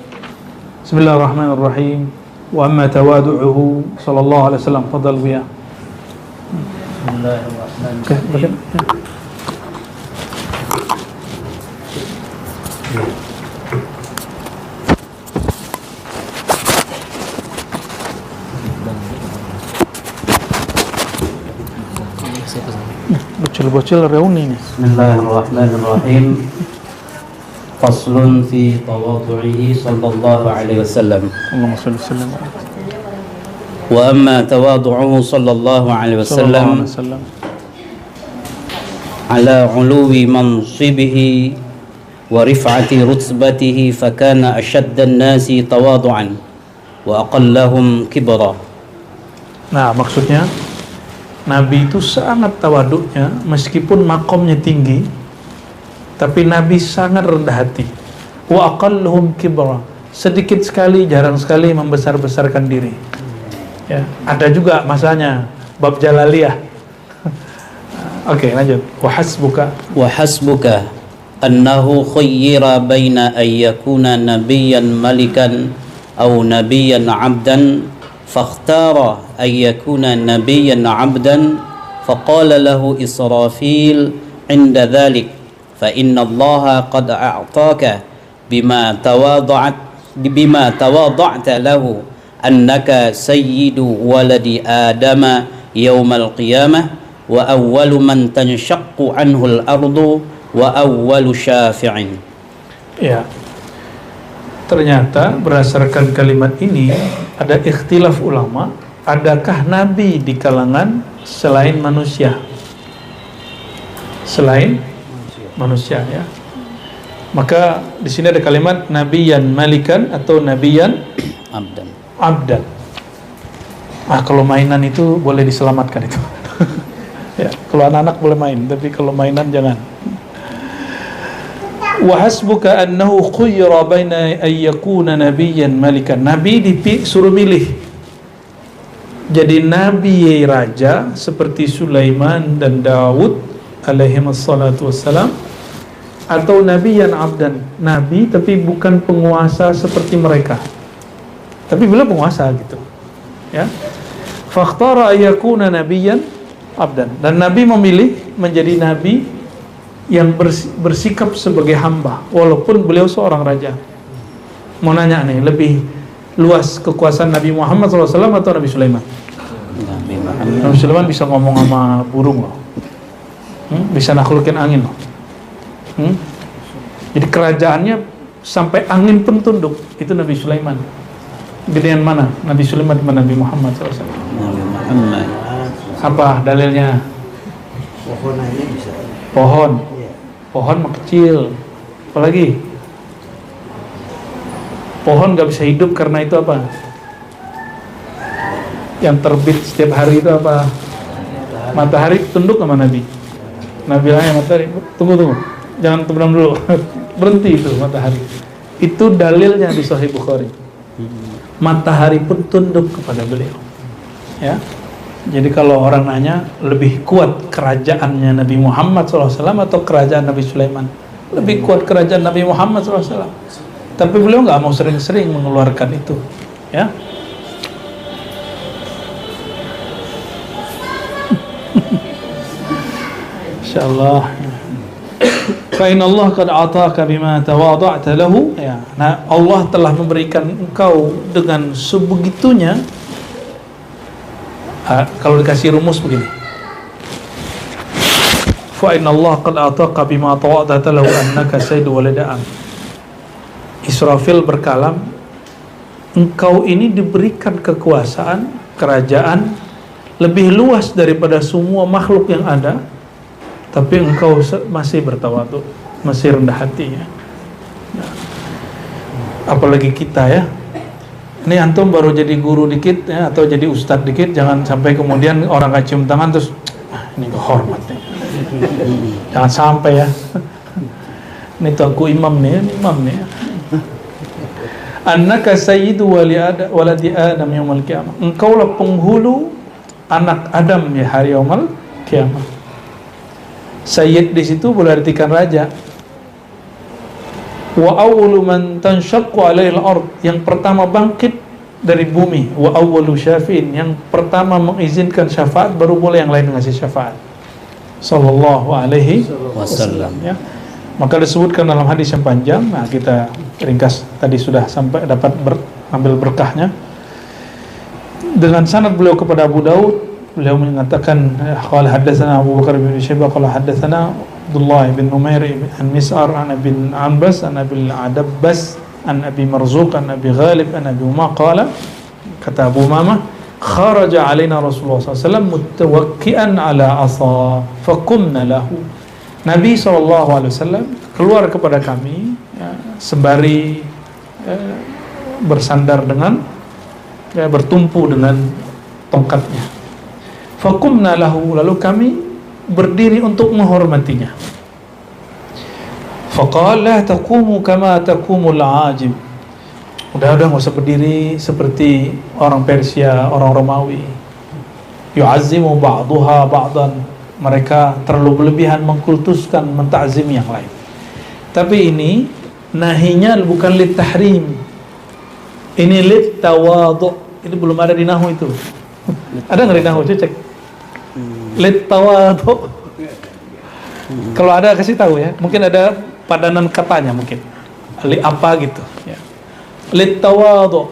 Bismillahirrahmanirrahim. Wa amma tawadu'uhu sallallahu alaihi wasallam, fadal biya. Bismillahirrahmanirrahim. Bocil-bocil reuni nih. Bismillahirrahmanirrahim. Faslun fi tawadhu'ihi sallallahu alaihi wasallam. Allahumma shalli wa sallim. Wa amma tawadhu'uhu sallallahu alaihi wasallam ala 'uluwi mansibihi wa rif'ati rutbatihi fakana ashadda an-nasi tawadhu'an wa aqallahum kibra. Nah, maksudnya Nabi itu sangat tawaduknya, meskipun makomnya tinggi, tapi Nabi sangat rendah hati. Wa aqalluhum kibra, sedikit sekali, jarang sekali membesar-besarkan diri. Ya, ada juga masanya bab jalaliyah. Oke, lanjut. Wa hasbuka annahu khayyira baina ay yakuna nabiyyan malikan aw nabiyyan 'abdan fakhtara ay yakuna nabiyyan 'abdan faqala lahu Israfil 'inda dhalik fa inna Allah qad a'taka bima tawada'ta lahu annaka sayyidu waladi adama yawmal qiyamah wa awwalu man tanshaqqu anhu al-ardu wa awwalu syafi'in. Ya. Ternyata berdasarkan kalimat ini ada ikhtilaf ulama, adakah nabi di kalangan selain manusia? Selain manusia ya. Maka di sini ada kalimat nabiyan malikan atau nabiyan abdan. Kalau mainan itu boleh diselamatkan itu. Ya, kalau anak-anak boleh main, tapi kalau mainan jangan. Wa hasbuka annahu khuyyira baina ay yakuna nabiyyan malikan. Nabi disuruh milih. Jadi nabi raja seperti Sulaiman dan Daud alaihi wassalatu wassalam, atau nabiyan abdan, nabi tapi bukan penguasa seperti mereka. Tapi beliau penguasa gitu. Ya. Fakhtara ay yakuna nabiyyan abdan, dan Nabi memilih menjadi Nabi yang bersikap sebagai hamba walaupun beliau seorang raja. Mau nanya nih, lebih luas kekuasaan Nabi Muhammad SAW atau Nabi Sulaiman? Nabi Muhammad. Nabi Sulaiman bisa ngomong sama burung loh. Bisa nakhlukin angin loh. Jadi kerajaannya sampai angin pun tunduk. Itu Nabi Sulaiman. Gedean mana? Nabi Sulaiman sama Nabi Muhammad SAW. Nabi Muhammad. Apa dalilnya? Pohon aja bisa. Pohon. Iya. Pohon mah kecil. Apalagi? Pohon gak bisa hidup karena itu apa? Yang terbit setiap hari itu apa? Matahari tunduk sama Nabi. Nabi bilangnya matahari, tunggu. Jangan terbenam dulu. Berhenti itu matahari. Itu dalilnya di Sahih Bukhari. Matahari pun tunduk kepada beliau. Ya. Jadi kalau orang nanya lebih kuat kerajaannya Nabi Muhammad SAW atau kerajaan Nabi Sulaiman, lebih kuat kerajaan Nabi Muhammad SAW. Tapi beliau nggak mau sering-sering mengeluarkan itu, ya. Insyaallah. Fa inna Allah qad ataka bima tawada'ta lahu, ya. Nah, Allah telah memberikan engkau dengan sebegitunya. Kalau dikasih rumus begini, fa inna Allah qad ataka bima tawada'ta lahu annaka sayyidu walad Adam. Israfil berkalam, engkau ini diberikan kekuasaan, kerajaan lebih luas daripada semua makhluk yang ada, tapi engkau masih bertawadhu, masih rendah hati, ya. Nah, apalagi kita, ya. Ini antum baru jadi guru dikit, ya, atau jadi ustadz dikit, jangan sampai kemudian orang gak cium tangan terus ini kehormat nih. Jangan sampai, ya. Ini tuh aku imam nih. Annaka sayyidu waladi Adam yaumil qiyamah. Engkaulah penghulu anak Adam ya hari yaumil qiyamah. Sayyid di situ boleh artikan raja. Wa awwalu man tanshaqqu 'alaihi al-ard, yang pertama bangkit dari bumi. Wa awwalu syafi'in, yang pertama mengizinkan syafaat, baru boleh yang lain ngasih syafaat. Sallallahu alaihi wasallam, ya. Maka disebutkan dalam hadis yang panjang. Nah, kita ringkas tadi sudah sampai dapat ambil berkahnya. Dengan sanad beliau kepada Abu Daud, beliau mengatakan qala haddatsana Abu Bakar bin Syaibah qala haddatsana Abdullah bin Umair an Mis'ar an Ibn Anbas an Abi Adabbas an Abi Marzuq an Abi Ghalib an Abi Umar qala, kata Abu Umamah, kharaja alaina Rasulullah SAW mutawakkian ala asa faqumna lahu. Nabi SAW keluar kepada kami, ya, sembari bersandar dengan, ya, bertumpu dengan tongkatnya. Faqumna lahu, lalu kami berdiri untuk menghormatinya. Faqala la taqumu kama taqumul ajim. Udah nggak usah berdiri seperti orang Persia, orang Romawi. Yu'azzimu ba'duha ba'dan. Mereka terlalu berlebihan mengkultuskan, mentakzim yang lain. Tapi ini nahinya bukan lit tahrim. Ini lit tawadhu. Ini belum ada di nahwu itu. Ada nggak di nahwu? Cek. Lit tawadhu. Kalau ada kasih tahu, ya. Mungkin ada padanan katanya mungkin. Li apa gitu, ya. Lit tawadhu.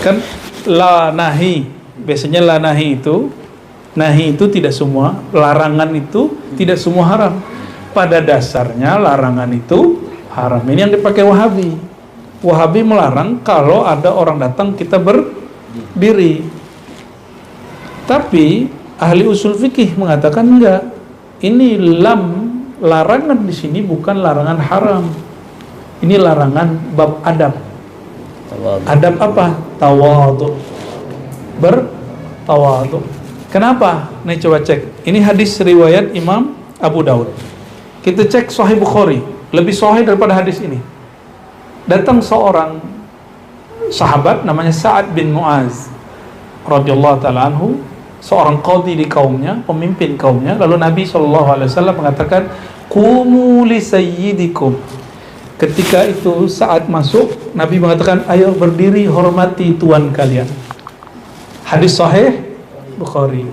Kan la nahi. Biasanya la nahi itu tidak semua, larangan itu tidak semua haram. Pada dasarnya larangan itu haram. Ini yang dipakai Wahabi. Wahabi melarang kalau ada orang datang kita berdiri. Tapi ahli usul fikih mengatakan enggak. Ini larangan di sini bukan larangan haram. Ini larangan bab adab. Adab apa? Tawadhu. Bertawadhu. Kenapa? Nih coba cek. Ini hadis riwayat Imam Abu Daud. Kita cek Sahih Bukhari, lebih sahih daripada hadis ini. Datang seorang sahabat namanya Sa'ad bin Mu'az radhiyallahu ta'ala anhu, seorang qadhi di kaumnya, pemimpin kaumnya. Lalu Nabi SAW mengatakan, "Qumu li sayyidikum." Ketika itu saat masuk, Nabi mengatakan, "Ayo berdiri, hormati tuan kalian." Hadis sahih Bukhari.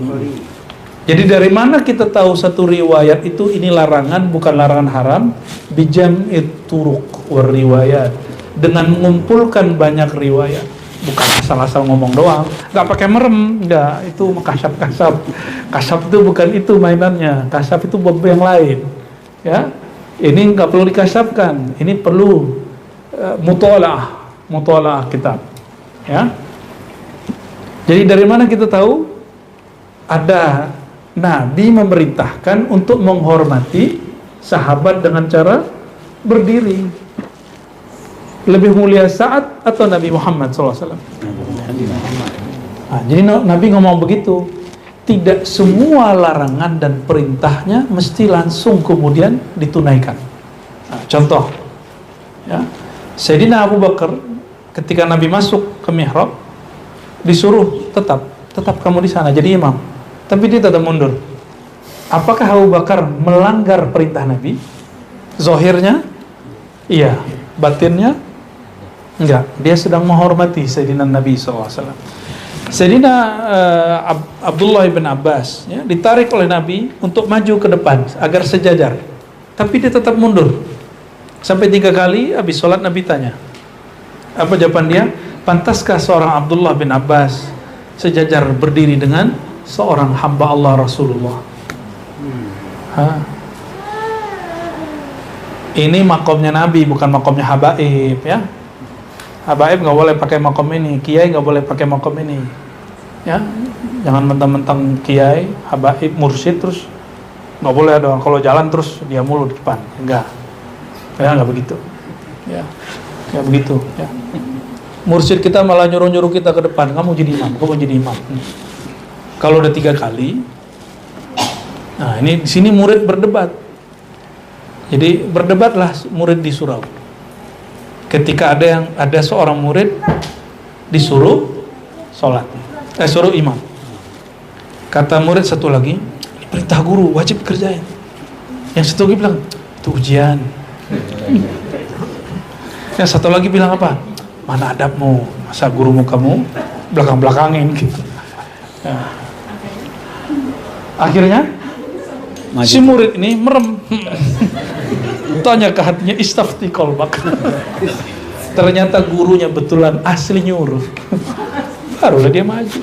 Jadi dari mana kita tahu satu riwayat itu ini larangan bukan larangan haram? Bijam'it turuq war riwayat, dengan mengumpulkan banyak riwayat, bukan asal-asal ngomong doang, nggak pakai merem, nggak, itu kasap. Kasap itu bukan itu mainannya, kasap itu bab yang lain, ya. Ini nggak perlu dikasapkan, ini perlu mutolaah kitab, ya. Jadi dari mana kita tahu ada Nabi memerintahkan untuk menghormati sahabat dengan cara berdiri? Lebih mulia Sa'ad atau Nabi Muhammad SAW? Nah, jadi Nabi ngomong begitu. Tidak semua larangan dan perintahnya mesti langsung kemudian ditunaikan. Nah, contoh, ya, Sayyidina Abu Bakar ketika Nabi masuk ke mihrab disuruh tetap kamu di sana jadi imam, tapi dia tetap mundur. Apakah Abu Bakar melanggar perintah Nabi? Zahirnya iya, batinnya enggak. Dia sedang menghormati Sayyidina Nabi SAW. Sayyidina Abdullah bin Abbas, ya, ditarik oleh Nabi untuk maju ke depan agar sejajar, tapi dia tetap mundur. Sampai 3 kali habis sholat Nabi tanya. Apa jawaban dia? Pantaskah seorang Abdullah bin Abbas sejajar berdiri dengan seorang hamba Allah Rasulullah? Ini makomnya Nabi, bukan makomnya habaib, ya. Habaib nggak boleh pakai makom ini, kiai nggak boleh pakai makom ini, ya. Jangan mentang-mentang kiai, habaib, mursyid terus nggak boleh dong. Kalau jalan terus dia mulu di depan, enggak, ya nggak begitu, ya, nggak begitu, ya. Mursyid kita malah nyuruh kita ke depan, kamu jadi imam. Kalau udah 3 kali, nah ini di sini murid berdebat. Jadi berdebatlah murid di surau. Ketika ada seorang murid disuruh sholat, suruh imam. Kata murid satu lagi, ini perintah guru, wajib kerjain. Yang satu lagi bilang, itu ujian. Yang satu lagi bilang apa? Mana adabmu, masa gurumu kamu belakang-belakangin gitu. Nah. Akhirnya si murid ini merem. Tanya ke hatinya, istafti qalbak. Ternyata gurunya betulan asli nyuruh. Barulah dia maju.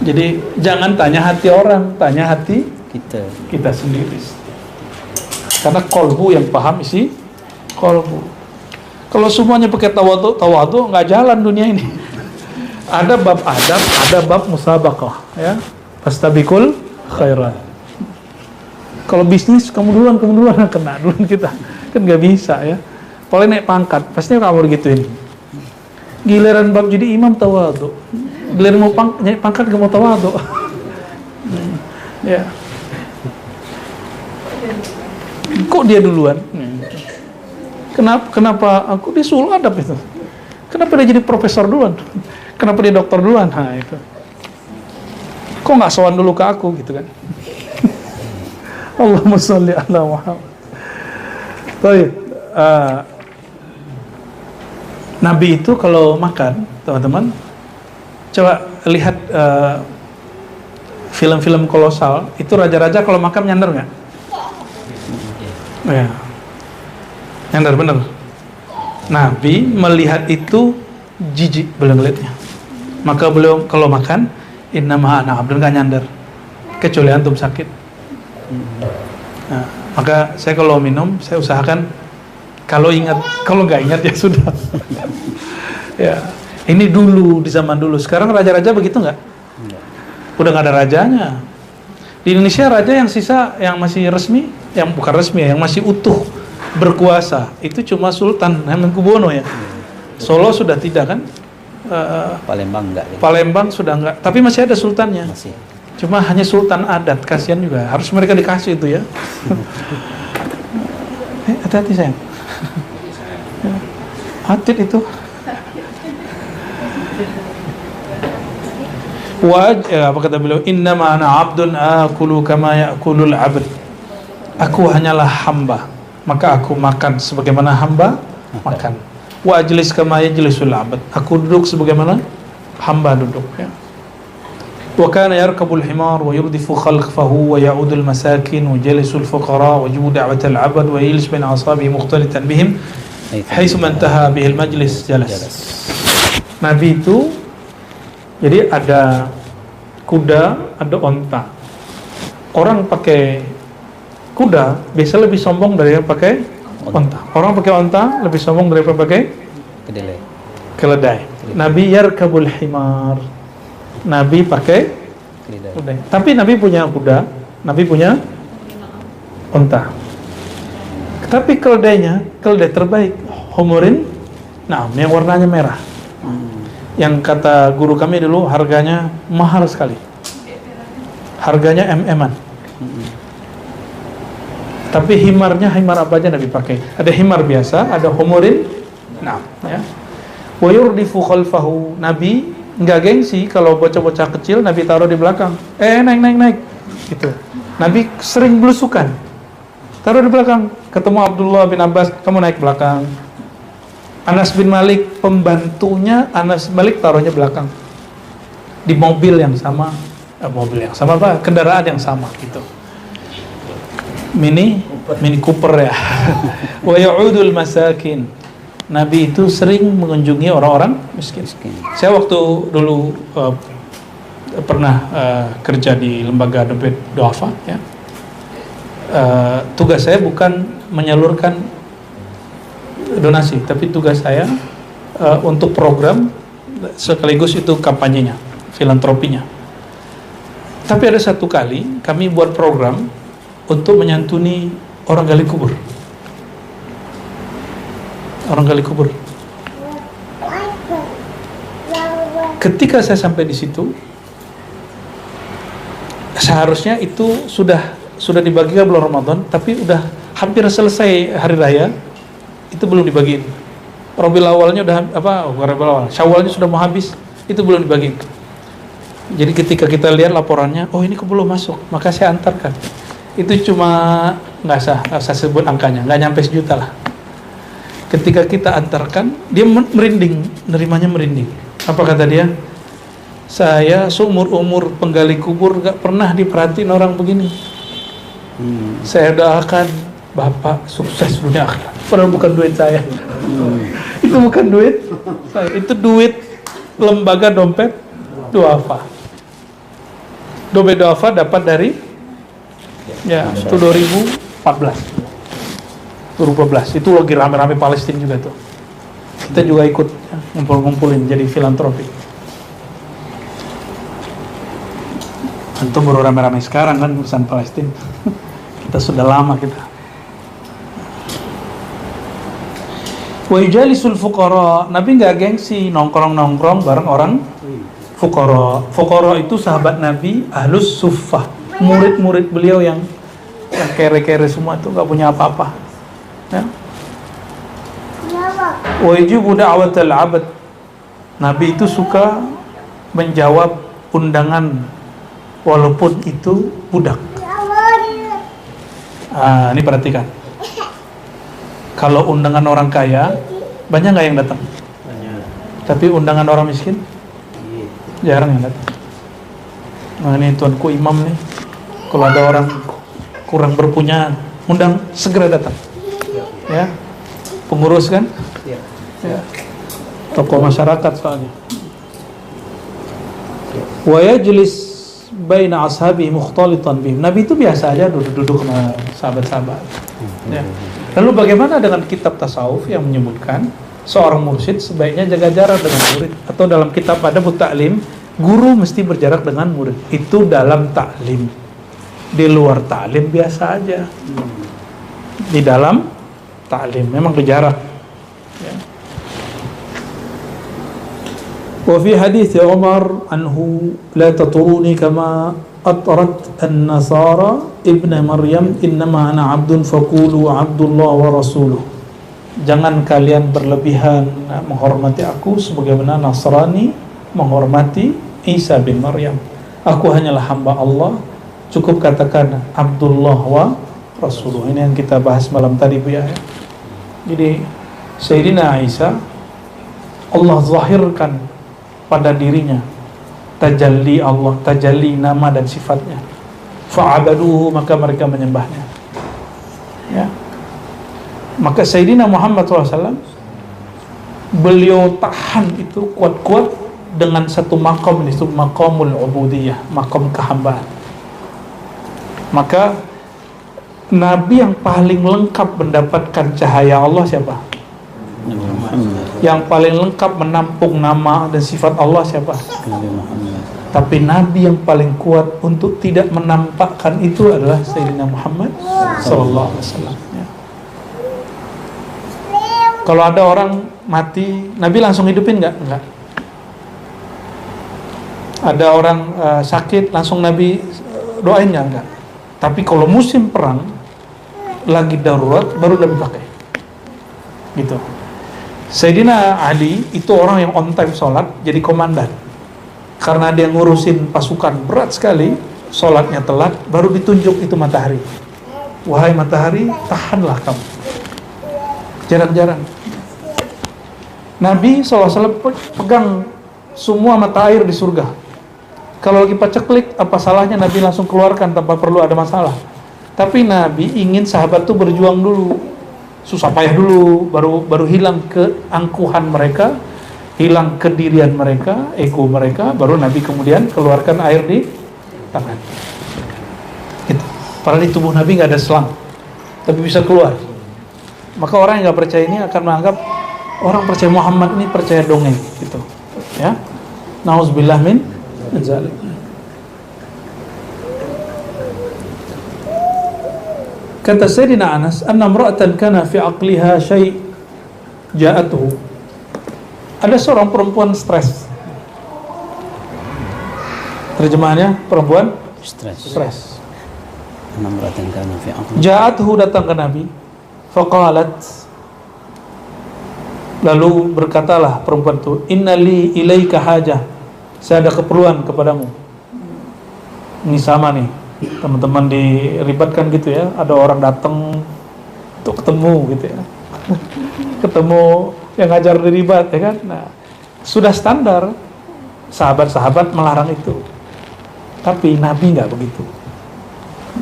Jadi jangan tanya hati orang, tanya hati kita sendiri. Karena kolbu yang paham isi kolbu. Kalau semuanya pakai tawadu nggak jalan dunia ini. Ada bab adab, ada bab musabaqah, ya. Fastabiqul khairat. Kalau bisnis kamu duluan kena duluan kita, kan nggak bisa, ya. Paling naik pangkat pasti kamu begituin. Giliran bab jadi imam tawadu, giliran mau naik pangkat nggak mau tawadu. Ya. Kok dia duluan? Kenapa aku disuruh adab itu? Kenapa dia jadi profesor duluan? Kenapa dia dokter duluan? Nah itu. Kok nggak sowan dulu ke aku gitu kan? Allahumma sholli ala Muhammad. Baik, Nabi itu kalau makan, teman-teman, coba lihat film-film kolosal. Itu raja-raja kalau makan nyandar nggak? Ya, nyandar bener. Nabi melihat itu jijik beliau ngeliatnya. Maka beliau kalau makan, innama ana abdun, nggak nyandar, kecuali antum sakit. Nah, maka saya kalau minum, saya usahakan kalau ingat, kalau nggak ingat ya sudah. Ya, ini dulu di zaman dulu. Sekarang raja-raja begitu nggak? Udah nggak ada rajanya. Di Indonesia raja yang sisa, yang masih resmi, yang bukan resmi ya, yang masih utuh berkuasa itu cuma Sultan Hamengkubuwono ya. Solo sudah tidak kan? Palembang enggak. Palembang sudah enggak, tapi masih ada sultannya. Masih. Cuma hanya sultan adat, kasihan juga. Harus mereka dikasih itu ya. Hati-hati sayang. Atit itu. Apa kata beliau? Innama ana abdun akulu kama ya'kulul abd. Aku hanyalah hamba, maka aku makan sebagaimana hamba makan. Wa ajlis kama yajlisul abd. Aku duduk sebagaimana hamba duduk, ya. Wa kana yarkabul himar wa yurdifu khalfahu wa ya'udul masakin wa jalisul fuqara wa yujibu da'watal 'abd wa yajlis baina ashabihi mukhtalitan bihim haitsu mantaha bihil majlis jalas. Nabi itu jadi ada kuda, ada onta. Orang pakai kuda biasa lebih sombong dari yang pakai onta. Orang pakai onta lebih sombong daripada pakai keledai. Nabi yarkabul himar. Nabi pakai kuda. Tapi Nabi punya kuda, Nabi punya onta. Tapi keledainya, keledai terbaik, humurin, nah, yang warnanya merah. Yang kata guru kami dulu harganya mahal sekali. Harganya MM-an. Tapi himarnya himar apa aja Nabi pakai. Ada himar biasa, ada humurin. Nah, ya. Wa yurdifu khalfahu. Nabi enggak gengsi kalau bocah-bocah kecil Nabi taruh di belakang. Naik gitu. Nabi sering belusukan. Taruh di belakang. Ketemu Abdullah bin Abbas, kamu naik belakang. Anas bin Malik, pembantunya Anas bin Malik taruhnya belakang. Di mobil yang sama, kendaraan yang sama gitu. Mini Cooper ya. Wa ya'udul masakin. Nabi itu sering mengunjungi orang-orang miskin. Saya waktu dulu pernah kerja di lembaga dompet duafa ya. Tugas saya bukan menyalurkan donasi, tapi tugas saya untuk program sekaligus itu kampanyenya, filantropinya. Tapi ada satu kali kami buat program untuk menyantuni orang gali kubur. Orang gali kubur. Ketika saya sampai di situ, seharusnya itu sudah dibagikan bulan Ramadan, tapi udah hampir selesai hari raya, itu belum dibagiin. Rabiul awalnya udah Rabiul awal, Syawalnya sudah mau habis, itu belum dibagiin. Jadi ketika kita lihat laporannya, oh ini kok belum masuk, maka saya antarkan. Itu cuma nggak usah sebut angkanya, nggak nyampe 1 juta lah. Ketika kita antarkan, dia merinding, nerimanya merinding. Apa kata dia? Saya seumur-umur penggali kubur gak pernah diperhatiin orang begini. Saya doakan Bapak sukses dunia akhirat. Padahal bukan duit saya. Itu bukan duit saya, itu duit lembaga dompet duafa. Dompet duafa dapat dari itu 2014. Itu lagi rame-rame Palestina juga tuh. Kita juga ikut ya, ngumpul-ngumpulin jadi filantropi. Antum baru rame-rame sekarang kan urusan Palestina. Kita sudah lama kita. Wa yujalisul fuqara. Nabi enggak gengsi nongkrong-nongkrong bareng orang fuqara. Fuqara itu sahabat Nabi, ahlus suffah. Murid-murid beliau yang kere-kere semua tuh enggak punya apa-apa. Ya. Wa yajibu da'watal 'abd. Nabi itu suka menjawab undangan walaupun itu budak. Ini perhatikan. Kalau undangan orang kaya, banyak nggak yang datang? Banyak. Tapi undangan orang miskin, jarang yang datang. Nah ini tuanku imam nih, kalau ada orang kurang berpunya, undang segera datang. Ya, pengurus kan? Ya. Tokoh masyarakat soalnya. Wa yajlis baina ashabi mukhtalitan bihim. Nabi itu biasa aja duduk-duduk sama sahabat-sahabat. Ya. Lalu bagaimana dengan kitab tasawuf yang menyebutkan seorang mursyid sebaiknya jaga jarak dengan murid, atau dalam kitab adab ta'lim guru mesti berjarak dengan murid. Itu dalam ta'lim. Di luar ta'lim biasa aja. Di dalam ta'lim memang berjarak. Ya. Wa fi hadits Umar anhu la taturuni kama atrat an-nasara ibn Maryam innama ana 'abdun faqulu 'abdullah wa rasuluh. Jangan kalian berlebihan menghormati aku sebagaimana Nasrani menghormati Isa bin Maryam. Aku hanyalah hamba Allah, cukup katakan Abdullah wa rasuluh. Ini yang kita bahas malam tadi Bu ya. Jadi Sayyidina Isa Allah zahirkan pada dirinya tajalli Allah, tajalli nama dan sifatnya. Fa'abaduhu, maka mereka menyembahnya. Ya. Maka Sayyidina Muhammad SAW, beliau tahan itu kuat-kuat dengan satu makom, itu makomul ubudiyah, makom kehambaan. Maka Nabi yang paling lengkap mendapatkan cahaya Allah siapa? Nabi Muhammad. Yang paling lengkap menampung nama dan sifat Allah siapa? Nabi Muhammad. Tapi Nabi yang paling kuat untuk tidak menampakkan itu adalah Sayyidina Muhammad sallallahu alaihi wasallam. Ya. Kalau ada orang mati, Nabi langsung hidupin nggak? Enggak. Ada orang sakit, langsung Nabi doain nggak? Enggak. Tapi kalau musim perang, lagi darurat, baru Nabi pakai. Gitu. Sayyidina Ali itu orang yang on time sholat, jadi komandan. Karena dia ngurusin pasukan berat sekali, sholatnya telat, baru ditunjuk itu matahari. Wahai matahari, tahanlah kamu. Jarang-jarang. Nabi SAW pegang semua mata air di surga. Kalau lagi paceklik, apa salahnya Nabi langsung keluarkan tanpa perlu ada masalah. Tapi Nabi ingin sahabat itu berjuang dulu, susah payah dulu, baru hilang keangkuhan mereka, hilang kedirian mereka, ego mereka, baru Nabi kemudian keluarkan air di tangan. Gitu. Padahal di tubuh Nabi nggak ada selang, tapi bisa keluar. Maka orang yang nggak percaya ini akan menganggap orang percaya Muhammad ini percaya dongeng, gitu. Ya, nauzubillah min zalik. Kata Sayyidina Anas, anna imra'atan kana fi aqliha syai' ja'atuhu. Ada seorang perempuan stres. Terjemahannya, perempuan stres. Anna imra'atan kana fi aqliha. Ja'atuhu, datang ke Nabi. Faqalat, lalu berkatalah perempuan itu, inna li ilaika hajah, saya ada keperluan kepadamu. Ini sama nih, teman-teman diribatkan gitu ya, ada orang datang untuk ketemu gitu ya. Ketemu yang ngajar diribat ya kan. Nah, sudah standar sahabat-sahabat melarang itu. Tapi Nabi nggak begitu.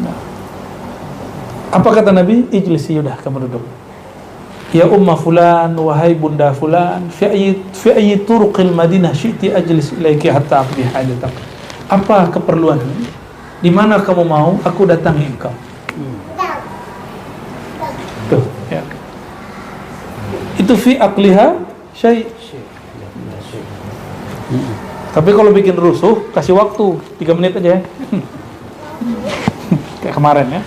Nah, apa kata Nabi? Ijlisi, udah kamu duduk. Ya umma fulan, wahai bunda fulan, fi ayyi turuqil Madinah syi'ti ajlis ilaiki hatta aqdi hajatak. Apa keperluan? Di mana kamu mau aku datangi engkau? Tuh, ya. Itu fi aqliha syai'. Tapi kalau bikin rusuh, kasih waktu 3 menit aja ya. Kayak kemarin ya.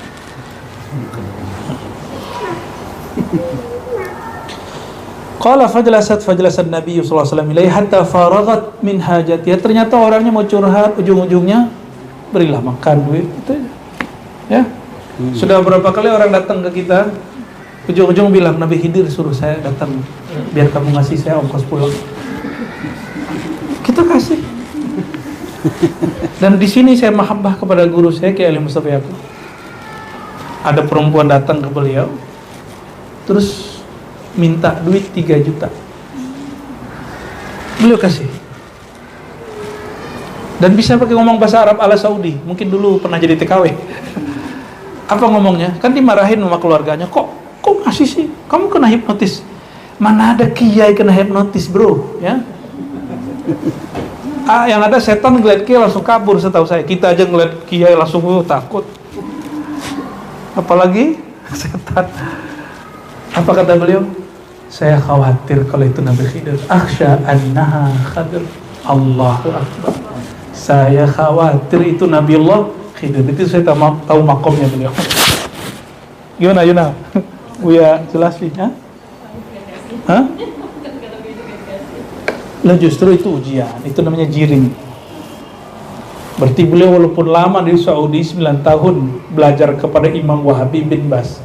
Qala fajlasat Nabi sallallahu alaihi wasallam ilaihi hatta faragat min hajatiha. Ternyata orangnya mau curhat, ujung-ujungnya berilah makan, duit, itu aja. Ya. Sudah berapa kali orang datang ke kita, ujung-ujung bilang Nabi Khidir suruh saya datang biar kamu ngasih saya ongkos pulang. Kita kasih. Dan di sini saya mahabbah kepada guru saya Kiai Ali Mustafa Yaqub. Ada perempuan datang ke beliau, terus minta duit 3 juta. Beliau kasih. Dan bisa pakai ngomong bahasa Arab ala Saudi. Mungkin dulu pernah jadi TKW. Apa ngomongnya? Kan dimarahin sama keluarganya. Kok ngasih sih? Kamu kena hipnotis. Mana ada kiai kena hipnotis, bro? Ya. Yang ada setan ngeliat kiai langsung kabur setahu saya. Kita aja ngeliat kiai langsung takut. Apalagi setan. Apa kata beliau? Saya khawatir kalau itu Nabi Khidir. Akhsha annaha Khadir. Allahu Akbar. Saya khawatir itu Nabi Allah Khidir. Itu saya tahu makomnya beliau. Gimana Yuna? Buya jelasin ya? Hah? Lah justru itu ujian. Itu namanya jiring. Berarti beliau walaupun lama di Saudi 9 tahun belajar kepada Imam Wahabi bin Bas,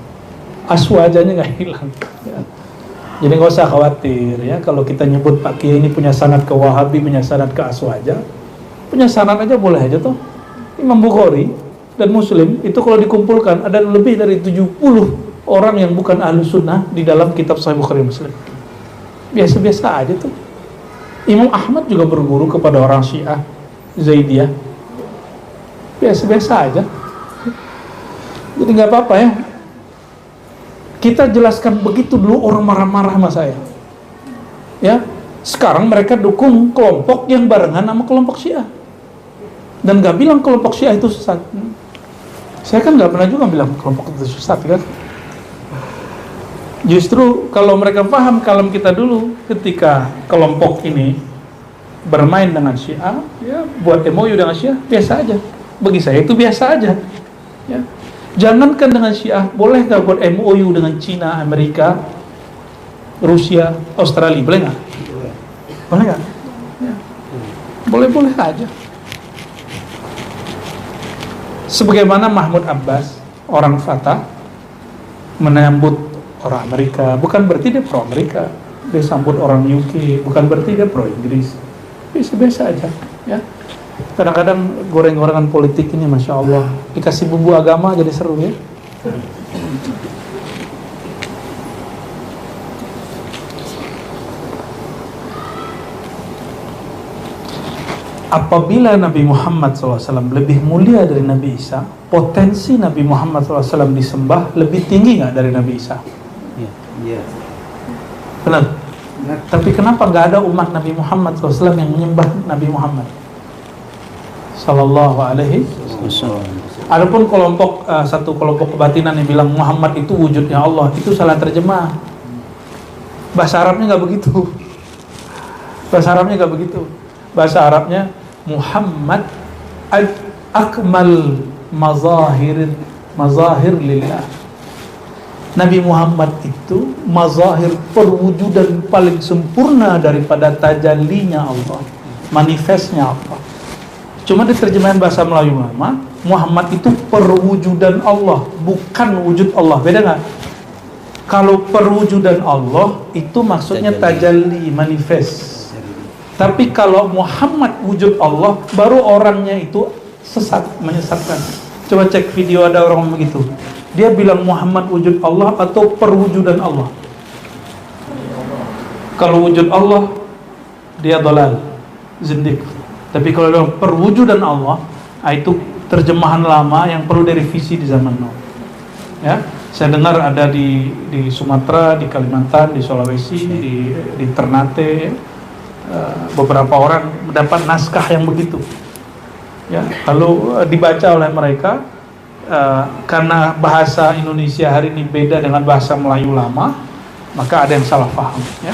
aswajanya nggak hilang. Ya. Jadi nggak usah khawatir ya kalau kita nyebut Pak Kiai ini punya sanad ke Wahabi, punya sanad ke Aswaja, punya sanad aja boleh aja toh. Imam Bukhari dan Muslim itu kalau dikumpulkan ada lebih dari 70 orang yang bukan ahlu sunnah di dalam kitab Sahih Bukhari Muslim. Biasa-biasa aja tuh. Imam Ahmad juga berguru kepada orang Syiah Zaidiyah. Biasa-biasa aja. Jadi nggak apa-apa ya. Kita jelaskan begitu dulu orang marah-marah sama saya. Ya, sekarang mereka dukung kelompok yang barengan sama kelompok Syiah. Dan gak bilang kelompok Syiah itu sesat. Saya kan gak pernah juga bilang kelompok itu sesat kan. Justru kalau mereka paham kalam kita dulu, ketika kelompok ini bermain dengan Syiah, ya buat MOU dengan Syiah, biasa aja. Bagi saya itu biasa aja. Ya. Jangankan dengan Syiah, boleh gak buat MOU dengan Cina, Amerika, Rusia, Australia, boleh gak? Boleh gak? Ya. Boleh-boleh aja. Sebagaimana Mahmud Abbas, orang Fatah, menyambut orang Amerika, bukan berarti dia pro Amerika. Dia sambut orang UK, bukan berarti dia pro Inggris. Biasa-biasa aja, ya. Kadang-kadang goreng-gorengan politik ini, Masya Allah, dikasih bumbu agama jadi seru, ya. Apabila Nabi Muhammad SAW lebih mulia dari Nabi Isa, potensi Nabi Muhammad SAW disembah lebih tinggi nggak dari Nabi Isa? Iya. Benar? Tapi kenapa nggak ada umat Nabi Muhammad SAW yang menyembah Nabi Muhammad Sallallahu Alaihi Wasallam? Adapun satu kelompok kebatinan yang bilang Muhammad itu wujudnya Allah, itu salah terjemah. Bahasa Arabnya nggak begitu. Bahasa Arabnya Muhammad akmal mazahir lillah. Nabi Muhammad itu mazahir, perwujudan paling sempurna daripada tajallinya Allah, manifestnya Allah. Cuma di terjemahan bahasa Melayu lama, Muhammad itu perwujudan Allah, bukan wujud Allah. Beda nggak? Kalau perwujudan Allah itu maksudnya tajalli, manifest. Tapi kalau Muhammad wujud Allah, baru orangnya itu sesat, menyesatkan. Coba cek video, ada orang begitu. Dia bilang Muhammad wujud Allah atau perwujudan Allah. Kalau wujud Allah, dia dolal, zindik. Tapi kalau dia perwujudan Allah, itu terjemahan lama yang perlu direvisi di zaman now. Ya, saya dengar ada di Sumatera, di Kalimantan, di Sulawesi, di Ternate. Beberapa orang mendapat naskah yang begitu, ya, lalu dibaca oleh mereka. Karena bahasa Indonesia hari ini beda dengan bahasa Melayu lama, maka ada yang salah paham, ya.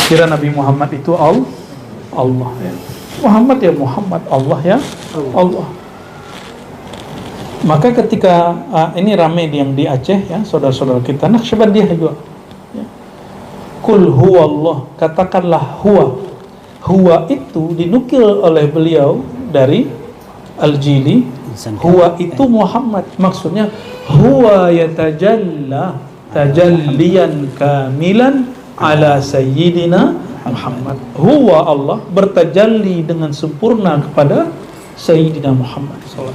Kira Nabi Muhammad itu Allah, ya. Muhammad ya Muhammad, Allah ya Allah. Maka ketika ini rame yang di Aceh, ya, saudara-saudara kita Naqsyabandiyah juga, ya. Kul huwa Allah, katakanlah huwa itu dinukil oleh beliau dari Al-Jili. Huwa itu Muhammad, maksudnya huwa yatajalla tajalliyan kamilan ala sayyidina Muhammad. Huwa Allah bertajalli dengan sempurna kepada Sayyidina Muhammad SAW.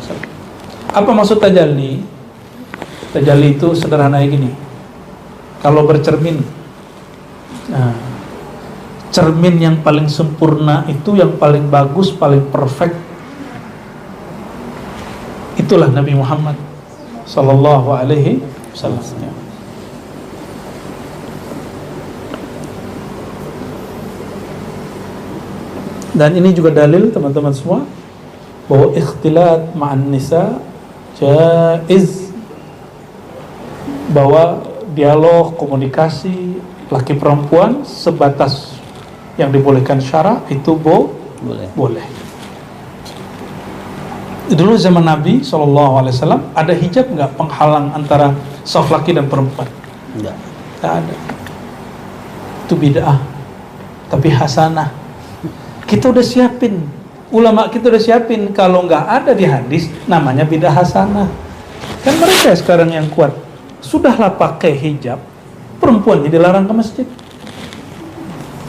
Apa maksud tajalli? Tajalli itu sederhana gini. Kalau bercermin, cermin yang paling sempurna itu yang paling bagus, paling perfect, itulah Nabi Muhammad Sallallahu Alaihi Wasallam. Dan ini juga dalil teman-teman semua bahwa ikhtilat ma'an nisa jaiz, bahwa dialog, komunikasi laki perempuan sebatas yang dibolehkan syara itu boleh. Dulu zaman Nabi SAW ada hijab nggak penghalang antara saf laki dan perempuan? Nggak ada. Itu bid'ah, tapi hasanah. Kita udah siapin, ulama kita udah siapin. Kalau nggak ada di hadis, namanya bid'ah hasanah. Kan mereka sekarang yang kuat, sudahlah pakai hijab, perempuan jadi larang ke masjid.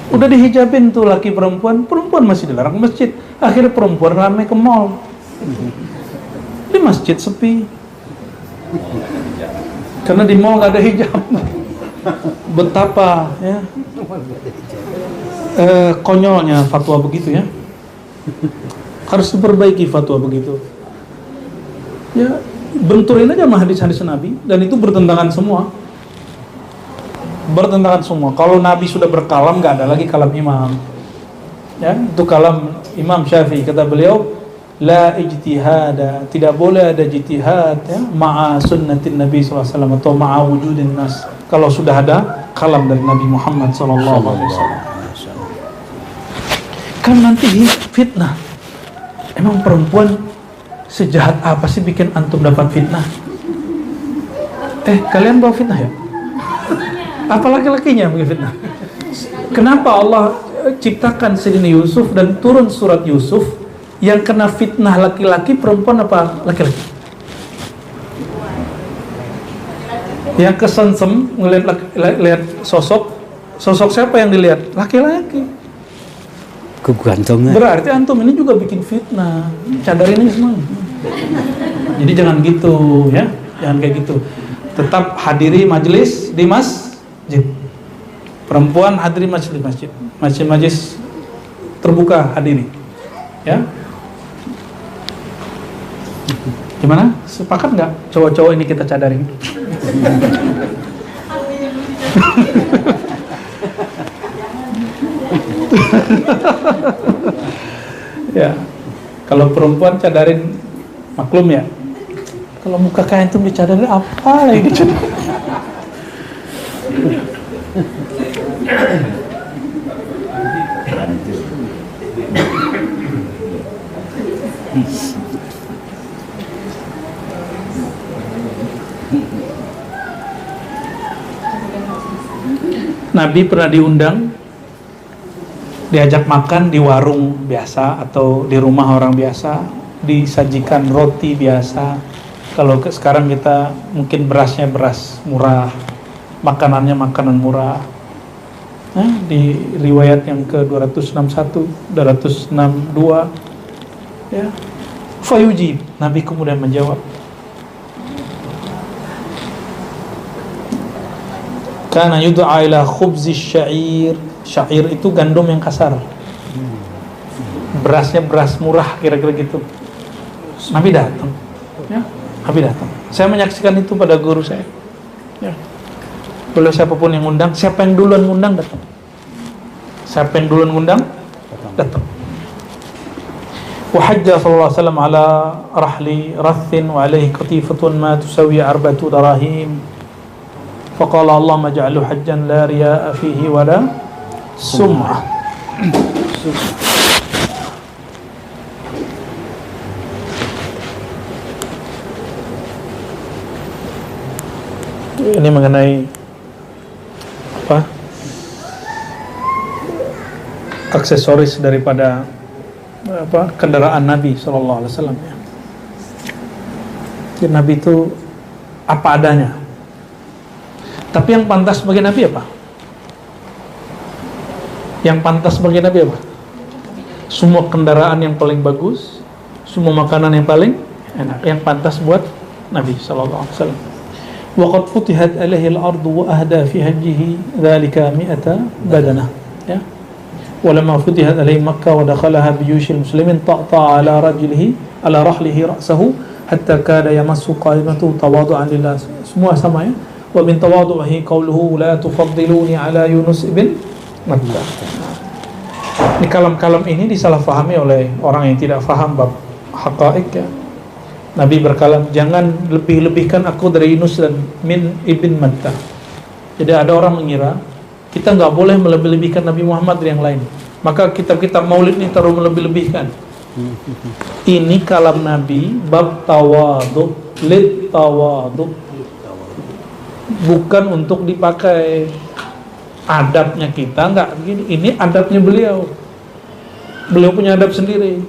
Udah dihijabin tuh laki perempuan masih dilarang ke masjid. Akhirnya perempuan ramai ke mall, di masjid sepi, karena di mall nggak ada hijab. Betapa ya konyolnya fatwa begitu, ya. Harus diperbaiki fatwa begitu. Ya, benturin aja sama hadis-hadis Nabi, dan itu bertentangan semua. bertentangan semua. Kalau Nabi sudah berkalam, nggak ada lagi kalam imam. Ya, itu kalam Imam Syafi'i. Kata beliau, la ijtihada, tidak boleh ada ijtihad ya, ma'a sunnatin Nabi SAW atau ma'a wujudin nas. Kalau sudah ada kalam dari Nabi Muhammad SAW. Kan nanti fitnah. Emang perempuan sejahat apa sih bikin antum dapat fitnah? Kalian bawa fitnah ya? Apa laki-lakinya bikin fitnah? Kenapa Allah ciptakan Sayyidina Yusuf dan turun surat Yusuf yang kena fitnah laki-laki, perempuan apa laki-laki? Yang kesensem ngelihat sosok siapa yang dilihat? Laki-laki. Kegantungan. Berarti antum ini juga bikin fitnah. Cadarin ini semua. Jadi jangan gitu ya, jangan kayak gitu. Tetap hadiri majelis di masjid. Perempuan hadiri majelis di masjid. Majelis terbuka hadiri. Ya. Gimana? Sepakat nggak? Cowok-cowok ini kita cadarin. Ya. Kalau perempuan cadarin maklum ya. Kalau muka kain itu dicadarin apa lagi dicadarin? Nabi pernah diundang, diajak makan di warung biasa atau di rumah orang biasa, disajikan roti biasa. Kalau sekarang kita mungkin berasnya beras murah, makanannya makanan murah. Nah, di riwayat yang ke-261, 262 ya. Fayujib, Nabi kemudian menjawab, kana yud'a ila khubzi syair. Syair itu gandum yang kasar. Berasnya beras murah, kira-kira gitu. Nabi datang. Ya, Nabi datang. Saya menyaksikan itu pada guru saya. Ya. Boleh siapapun yang ngundang, siapa yang duluan ngundang datang. Siapa yang duluan ngundang datang. Wa hajja sallallahu alaihi wasallam ala rahli rathin wa alaihi qatifatun ma tusawi 4 darahim. Faqala Allahumma ja'alhu hajjan la riya'a fihi wa la sum'ah. Ini mengenai apa? Aksesoris daripada apa? Kendaraan Nabi sallallahu alaihi wasallam ya. Jadi Nabi itu apa adanya. Tapi yang pantas bagi Nabi apa? Yang pantas bagi Nabi apa? Semua kendaraan yang paling bagus, semua makanan yang paling enak, yang pantas buat Nabi sallallahu alaihi wasallam. Wa qad futihat alaihi al-ardu wa ahda fi hajjihi dzalika 100 badanah. Ya. Walamma futihat alaihi Makkah wa dakhalaha bi juyushil muslimin ta'ta ala rajlihi ala rahlihi ra'sahu hatta kada yamassu qaimatu tawadu'an lillah. Semua sama ya. Wa min tawadu'ihi qawluhu la tufaddiluni ala Yunus ibn Matta. Ini kalam-kalam ini disalahfahami oleh orang yang tidak faham bab haqa'iq ya. Nabi berkalam, jangan lebih-lebihkan aku dari Yunus dan min ibn Matta. Jadi ada orang mengira kita nggak boleh melebih-lebihkan Nabi Muhammad dari yang lain. Maka kitab-kitab maulid ini terlalu melebih-lebihkan. Ini kalam Nabi bab tawadu, lit tawadu. Bukan untuk dipakai adabnya kita, enggak begini. Ini adabnya beliau. Beliau punya adab sendiri.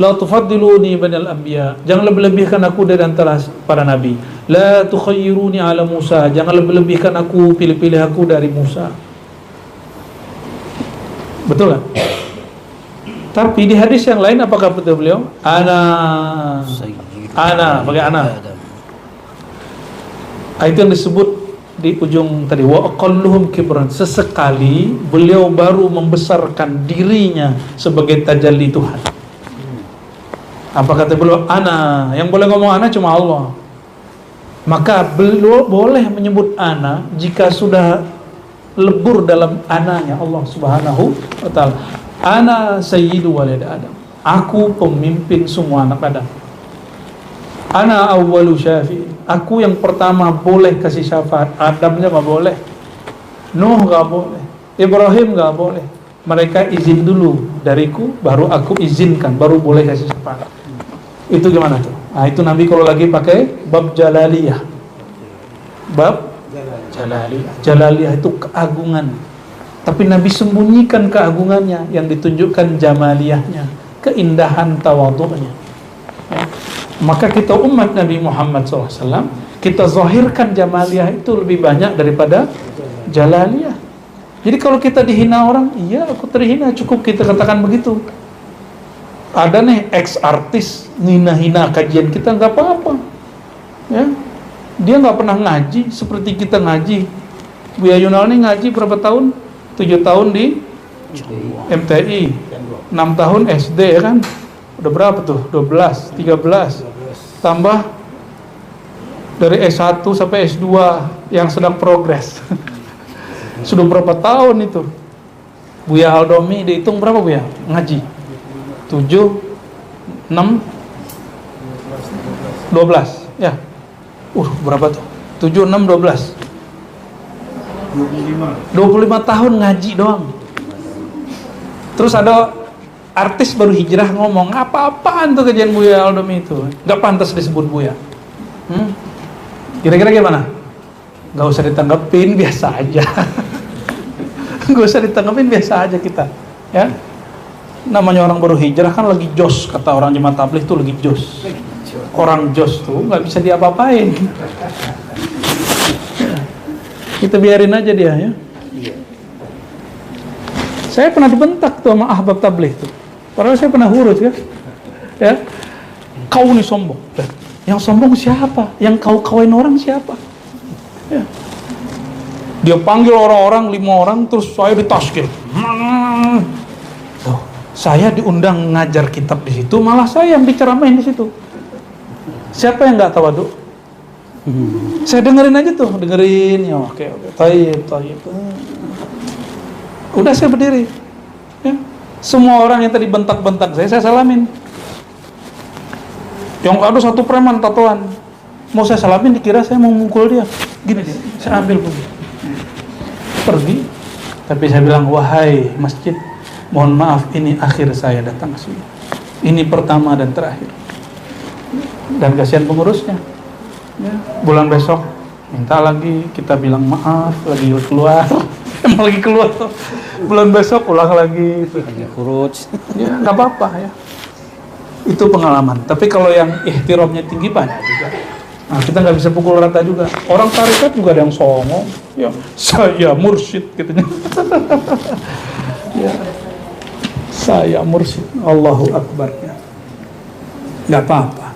La tufaddiluni banal anbiya. Jangan lebih-lebihkan aku dari antara para nabi. La tukhayyiruni ala Musa. Jangan lebih-lebihkan aku, pilih-pilih aku dari Musa. Betul kan? Tapi di hadis yang lain apakah betul beliau? Ana, pakai ana. Itu yang disebut di ujung tadi, wa aqalluhum kibran. Sesekali beliau baru membesarkan dirinya sebagai tajalli Tuhan. Apa kata beliau? Ana. Yang boleh ngomong ana cuma Allah. Maka beliau boleh menyebut ana jika sudah lebur dalam ananya Allah Subhanahu wa taala. Ana sayyidu walad Adam. Aku pemimpin semua anak Adam. Ana awwalu syafi'in. Aku yang pertama boleh kasih syafaat. Adamnya nggak boleh, Nuh nggak boleh, Ibrahim nggak boleh. Mereka izin dulu dariku, baru aku izinkan, baru boleh kasih syafaat. Itu gimana tuh? Nah, itu Nabi kalau lagi pakai bab jalaliyah. Bab jalaliyah. Jalaliyah itu keagungan. Tapi Nabi sembunyikan keagungannya, yang ditunjukkan jamaliyahnya, keindahan tawadhu'nya. Ya. Maka kita umat Nabi Muhammad SAW, kita zahirkan jamaliyah itu lebih banyak daripada jalaliyah. Jadi kalau kita dihina orang, iya aku terhina, cukup kita katakan begitu. Ada nih ex-artis ngina-hina kajian kita, nggak apa-apa. Ya, dia nggak pernah ngaji seperti kita ngaji. Buya Yunani ngaji berapa tahun? 7 tahun di MTI, 6 tahun SD ya kan? Udah berapa tuh? 12, 13 tambah dari S1 sampai S2 yang sedang progres. Sudah berapa tahun itu? Buya Aldomi dihitung berapa Buya? Ngaji 7, 6, 12 ya. Berapa tuh? 7, 6, 12 25 tahun ngaji doang. Terus ada artis baru hijrah ngomong, apa-apaan tuh kajian Buya Aldomi itu, gak pantas disebut Buya. Kira-kira gimana? Gak usah ditanggepin, biasa aja. Gak usah ditanggepin, biasa aja kita, ya. Namanya orang baru hijrah kan lagi jos, kata orang jemaat tabligh tuh lagi jos. Orang jos tuh gak bisa diapa-apain. Kita biarin aja dia, ya. Saya pernah dibentak tuh sama ahbab tabligh tuh. Padahal saya pernah urus kan, ya. Kau nih sombong. Yang sombong siapa? Yang kau kawain orang siapa? Ya. Dia panggil orang-orang 5 orang, terus saya ditaskil. Tuh, saya diundang ngajar kitab di situ, malah saya yang diceramain di situ. Siapa yang nggak tawadhu? Saya dengerin aja tuh, ya. Oke. Tayyib. Udah saya berdiri, ya. Semua orang yang tadi bentak-bentak saya salamin. Yang ada satu preman tatoan, mau saya salamin dikira saya mau mukul dia. Gini dia, saya ambil pergi. Tapi saya bilang, wahai masjid, mohon maaf, ini akhir saya datang ke sini. Ini pertama dan terakhir. Dan kasihan pengurusnya, ya. Bulan besok minta lagi, kita bilang maaf, lagi keluar. Emang lagi keluar tuh. Bulan besok ulang lagi Khuruj. Ya nggak apa-apa ya. Itu pengalaman. Tapi kalau yang ihtiramnya tinggi banyak juga. Nah, kita nggak bisa pukul rata juga. Orang tarekat juga ada yang songong. Ya, saya mursyid katanya. Ya, saya mursyid. Allahu Akbar. Ya. Nggak apa-apa.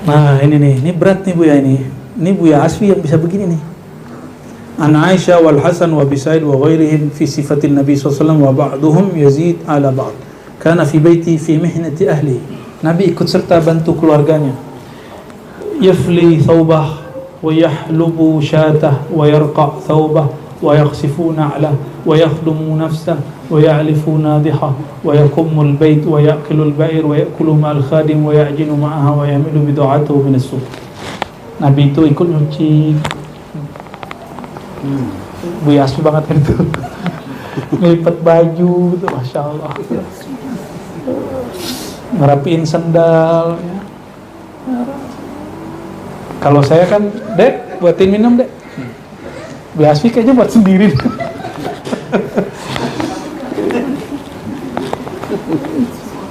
Nah ini berat nih Buya ini. Ini Buya Asfi yang bisa begini nih. An Aisyah wal Hasan wa Bisaid wa ghairihim fi sifatin Nabi SAW wa ba'duhum yazid ala ba'd. Kana fi baiti fi mihnati ahli. Nabi ikut serta bantu keluarganya. Yafli thawbah wa yahlubu syatah wa yarqa thawbah wa yakhsifu na'lah wa yakhdumu nafsah wa ya'lifu nadihah wa yakummu al-bait wa ya'kilu al-ba'ir wa ya'kulu ma'al khadim wa ya'jinu ma'aha wa yamilu bidu'atuhu min as-suq. Nabi itu ikut nyuci. Buya Asfi banget kan itu. Ngelipat baju gitu, Masya Allah. Ngerapiin sendal ya. Kalau saya kan, Dek, buatin minum, Dek. Buya Asfi kayaknya buat sendiri.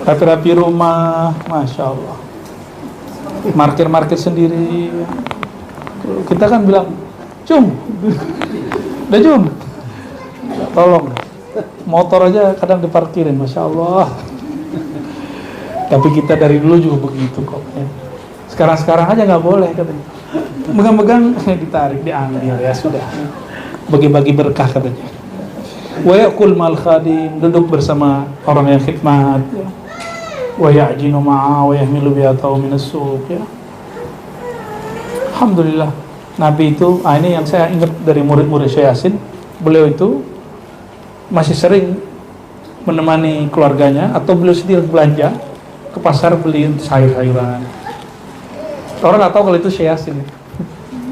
Rapi-rapi rumah, Masya Allah. Markir sendiri. Kita kan bilang, Cum, udah Cum, tolong. Motor aja kadang diparkirin, Masya Allah. Tapi kita dari dulu juga begitu kok. Ya. Sekarang aja nggak boleh katanya. Megang-megang ditarik, diambil ya sudah. Bagi-bagi berkah katanya. Wa ya'kul mal khadim, duduk bersama orang yang khidmat. Ya. Wa ya'jinu ma'a wa yahmilu bi'atahu min as-suq ya. Alhamdulillah, Nabi itu, ini yang saya ingat dari murid-murid Syekh Yasin, beliau itu masih sering menemani keluarganya atau beliau sendiri belanja ke pasar beli sayur-sayuran. Orang nggak tahu kalau itu Syekh Yasin.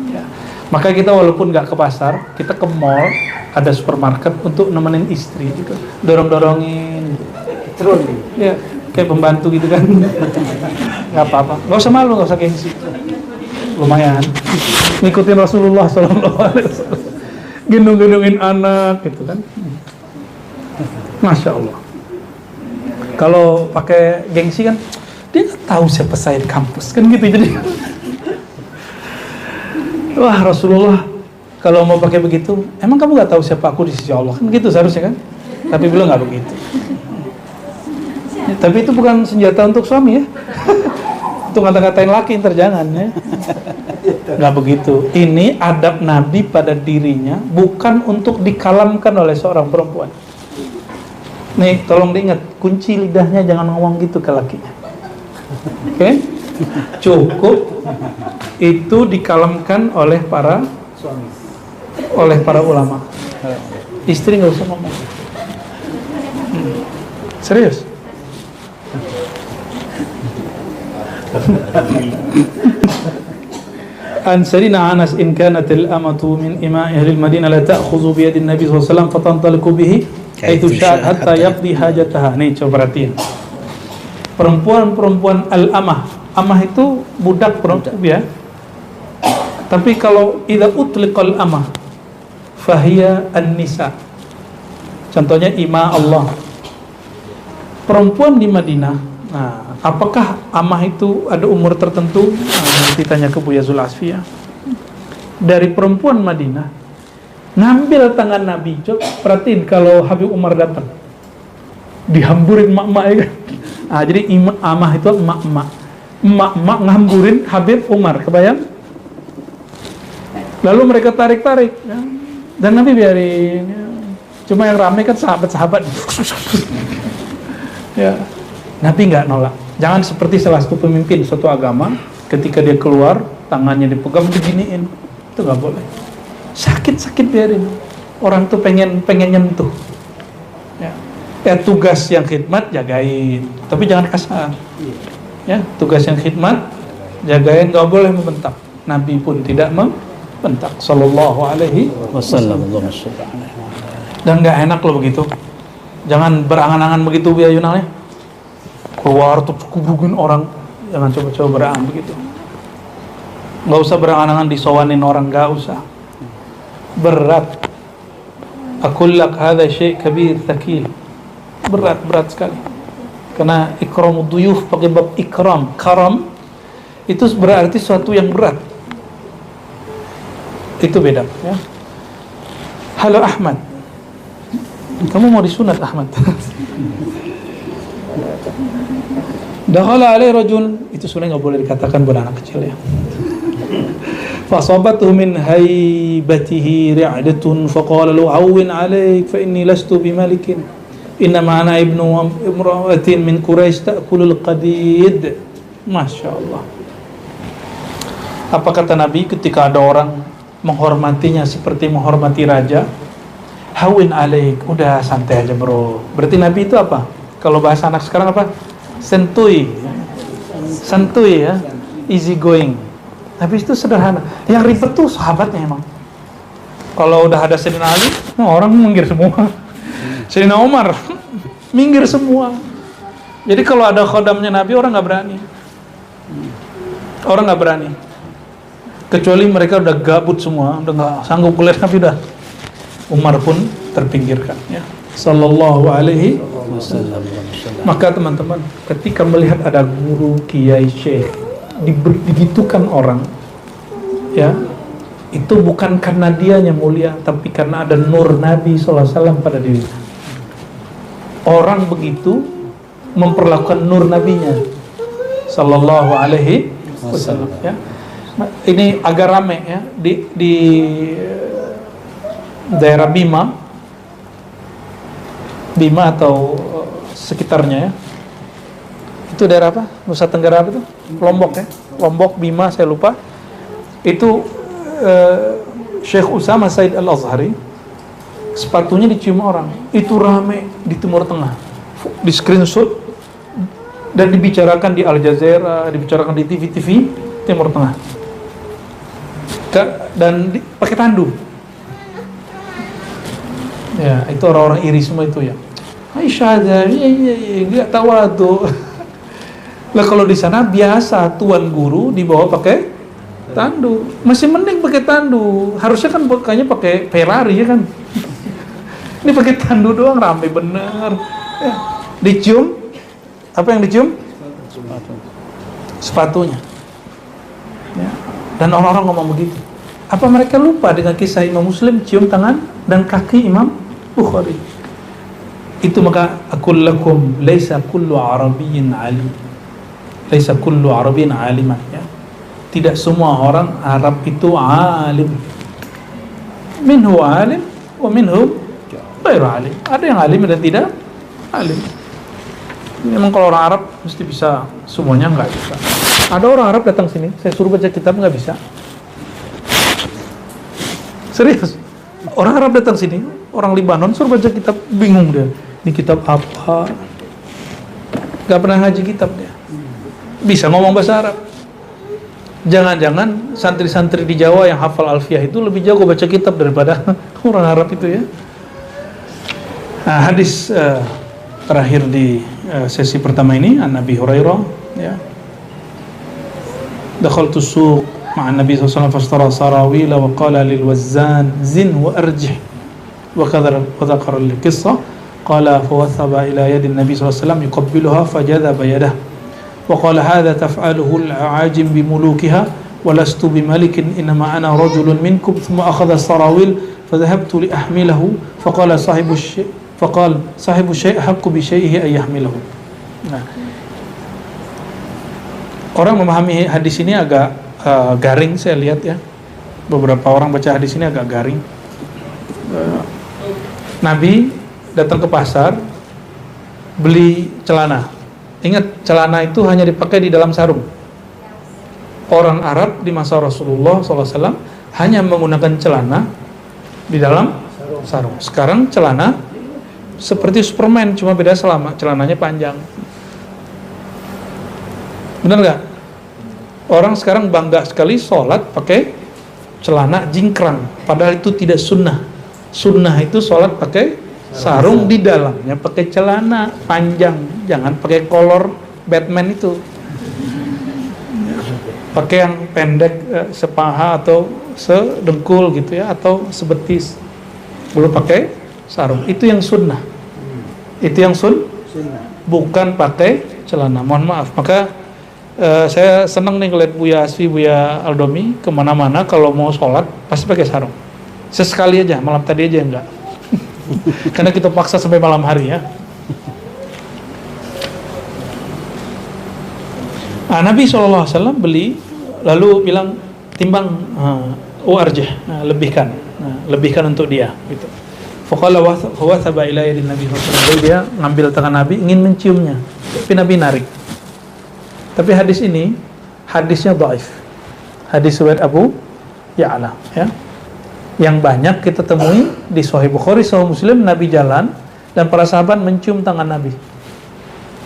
Ya. Maka kita walaupun nggak ke pasar, kita ke mall, ada supermarket untuk nemenin istri gitu, dorong-dorongin. Terus Ya, kayak pembantu gitu kan. Nggak apa-apa, nggak usah malu, nggak usah gengsi. Lumayan ngikutin Rasulullah SAW, gendong-gendongin anak gitu kan. Masya Allah. Kalau pakai gengsi kan, dia nggak tahu siapa saya di kampus kan gitu. Jadi wah, Rasulullah kalau mau pakai begitu, emang kamu nggak tahu siapa aku di sisi Allah kan gitu seharusnya kan. Tapi beliau nggak begitu. Ya, tapi itu bukan senjata untuk suami ya. Untuk ngata-ngatain laki, jangan ya. Nggak begitu. Ini adab Nabi pada dirinya, bukan untuk dikalamkan oleh seorang perempuan. Nih, tolong diingat, kunci lidahnya jangan ngomong gitu ke lakinya. Oke? Cukup itu dikalamkan oleh para suami. Oleh para ulama. Istri nggak usah ngomong. Serius? An Sayyidina Anas in kanat al-amatu min ima'i ahli al-Madinah la ta'khudhu bi yadi an-nabi sallallahu alaihi wasallam fatantaliqu bihi haitsu sya'at hatta yaqdi hajataha. Nih coba perhatiin. Perempuan-perempuan al-amah. Amah itu budak perempuan ya. Tapi kalau idza utliqal amah fahiya an-nisa. Contohnya ima Allah. Perempuan di Madinah. Nah, apakah amah itu ada umur tertentu? Nanti tanya ke Buya Zul'asfiyah. Dari perempuan Madinah ngambil tangan Nabi. Coba perhatiin kalau Habib Umar datang, dihamburin emak-emak ya kan? Nah, jadi amah itu emak-emak. Emak-emak ngamburin Habib Umar, kebayang? Lalu mereka tarik-tarik ya? Dan Nabi biarin ya. Cuma yang ramai kan sahabat-sahabat. Ya, Nabi nggak nolak. Jangan seperti salah satu pemimpin suatu agama, ketika dia keluar tangannya dipegang beginiin, itu nggak boleh. Sakit biarin. Orang tuh pengen nyentuh. Ya, tugas yang khidmat jagain, tapi jangan kasar. Ya, tugas yang khidmat jagain, nggak boleh membentak. Nabi pun tidak membentak. Sallallahu alaihi wasallam. Dan nggak enak loh begitu. Jangan berangan-angan begitu biar Yunalnya. Keluar tuh kubukin orang. Jangan coba-coba berangan begitu. Nggak usah berangan-angan disowanin orang, nggak usah. Berat. Akullak hadha syai' kabir thaqil. Berat sekali. Karena ikramud duyuf pakai bab ikram. Karam itu berarti sesuatu yang berat. Itu beda ya. Halo Ahmad. Kamu mau disunat Ahmad? Dakhala alaihi rajul, itu sebenarnya nggak boleh dikatakan buat anak kecil ya. Fasabathu min haibatihi ri'datun faqala lahu awwin alaik fa inni lastu bimalikin innama ana ibnu imra'atin min Quraisy ta'kulul qadid. Masya Allah. Apa kata Nabi ketika ada orang menghormatinya seperti menghormati raja? Hawin alaik, udah santai aja bro. Berarti Nabi itu apa? Kalau bahasa anak sekarang apa? Santuy ya, easy going. Nabi itu sederhana. Yang ribet tuh sahabatnya emang. Kalau udah ada Sayyidina Ali, orang minggir semua. Sayyidina Umar minggir semua. Jadi kalau ada khodamnya Nabi, orang nggak berani. Kecuali mereka udah gabut semua, udah nggak sanggup kulihat Nabi dah. Umar pun terpinggirkan ya. Sallallahu alaihi wasallam. Maka teman-teman, ketika melihat ada guru, kiai, syekh digitukan orang ya, itu bukan karena dianya mulia, tapi karena ada nur Nabi SAW pada dirinya. Orang begitu memperlakukan nur Nabinya Sallallahu alaihi wasallam ya. Ini agak rame ya di daerah Bima atau sekitarnya ya. Itu daerah apa? Nusa Tenggara apa itu? Lombok ya. Lombok, Bima, saya lupa. Itu Syekh Usama Said Al-Azhari sepatunya dicium orang. Itu rame di Timur Tengah, di screenshot dan dibicarakan di Al Jazeera, dibicarakan di TV-TV Timur Tengah. Dan pakai tandu. Ya, itu orang-orang iri semua itu ya. Aisyah aja, nggak tahu tuh. Lah kalau di sana biasa tuan guru dibawa pakai tandu, masih mending pakai tandu. Harusnya kan bukannya pakai Ferrari ya kan. Ini pakai tandu doang, rame bener. Ya. Dicium, apa yang dicium? Sepatunya. Ya. Dan orang-orang ngomong begitu. Apa mereka lupa dengan kisah Imam Muslim cium tangan dan kaki Imam Bukhari? Itu maka aqul lakum laisa kullu arabiyyin alim. Laisa kullu arabiyyin aliman, ya. Tidak semua orang Arab itu alim. Minhu alim wa minhu ghairu alim. Ada yang alim dan tidak alim. Memang kalau orang Arab mesti bisa semuanya, enggak bisa. Ada orang Arab datang sini, saya suruh baca kitab enggak bisa. Serius. Orang Arab datang sini, orang Libanon suruh baca kitab, bingung dia. Ini kitab apa? Enggak pernah ngaji kitab dia. Bisa ngomong bahasa Arab. Jangan-jangan santri-santri di Jawa yang hafal Alfiyah itu lebih jago baca kitab daripada orang Arab itu ya. Nah, hadis terakhir di sesi pertama ini, an Nabi Hurairah, ya. Dakhaltu suq ma'a Nabi sallallahu alaihi wasallam fashtara sarawila wa qala lil wazzan zin wa arjih wa dhakara al-qissah qala fa wathaba ila yadi Nabi sallallahu alaihi wasallam yuqabbiluha fajadaba yadahu وقال هذا تفعله الأعاجم بملوكها ولست بملك إنما أنا رجل منكم ثم أخذ السراويل فذهبت لأحمله فقال صاحب الشيء أحق بشيئه أن يحمله. Nah, orang memahami hadis ini agak garing, saya lihat ya. Beberapa orang baca hadis ini agak garing. Nabi datang ke pasar beli celana. Ingat, celana itu hanya dipakai di dalam sarung. Orang Arab di masa Rasulullah SAW hanya menggunakan celana di dalam sarung. Sekarang celana seperti Superman, cuma beda celananya panjang. Benar nggak? Orang sekarang bangga sekali sholat pakai celana jingkrang, padahal itu tidak sunnah. Sunnah itu sholat pakai sarung, di dalamnya pakai celana panjang, jangan pakai kolor Batman itu. Pakai yang pendek, sepaha atau sedengkul gitu ya, atau sebetis. Belum pakai sarung. Itu yang sunnah. Itu yang sunnah. Bukan pakai celana. Mohon maaf. Maka saya senang nih ngeliat Buya Asfi, Buya Aldomi kemana-mana kalau mau sholat pasti pakai sarung. Sesekali aja, malam tadi aja enggak. Karena kita paksa sampai malam hari ya. Nabi SAW beli, lalu bilang timbang arjih, lebihkan untuk dia gitu. Faqala wa thaba ila yadi Nabi SAW. Dia ngambil tangan Nabi ingin menciumnya, tapi Nabi narik. Tapi hadis ini hadisnya dhaif. Hadis riwayat Abu Ya'la ya. Yang banyak kita temui di Sahih Bukhari, Sahih Muslim, Nabi jalan dan para sahabat mencium tangan Nabi.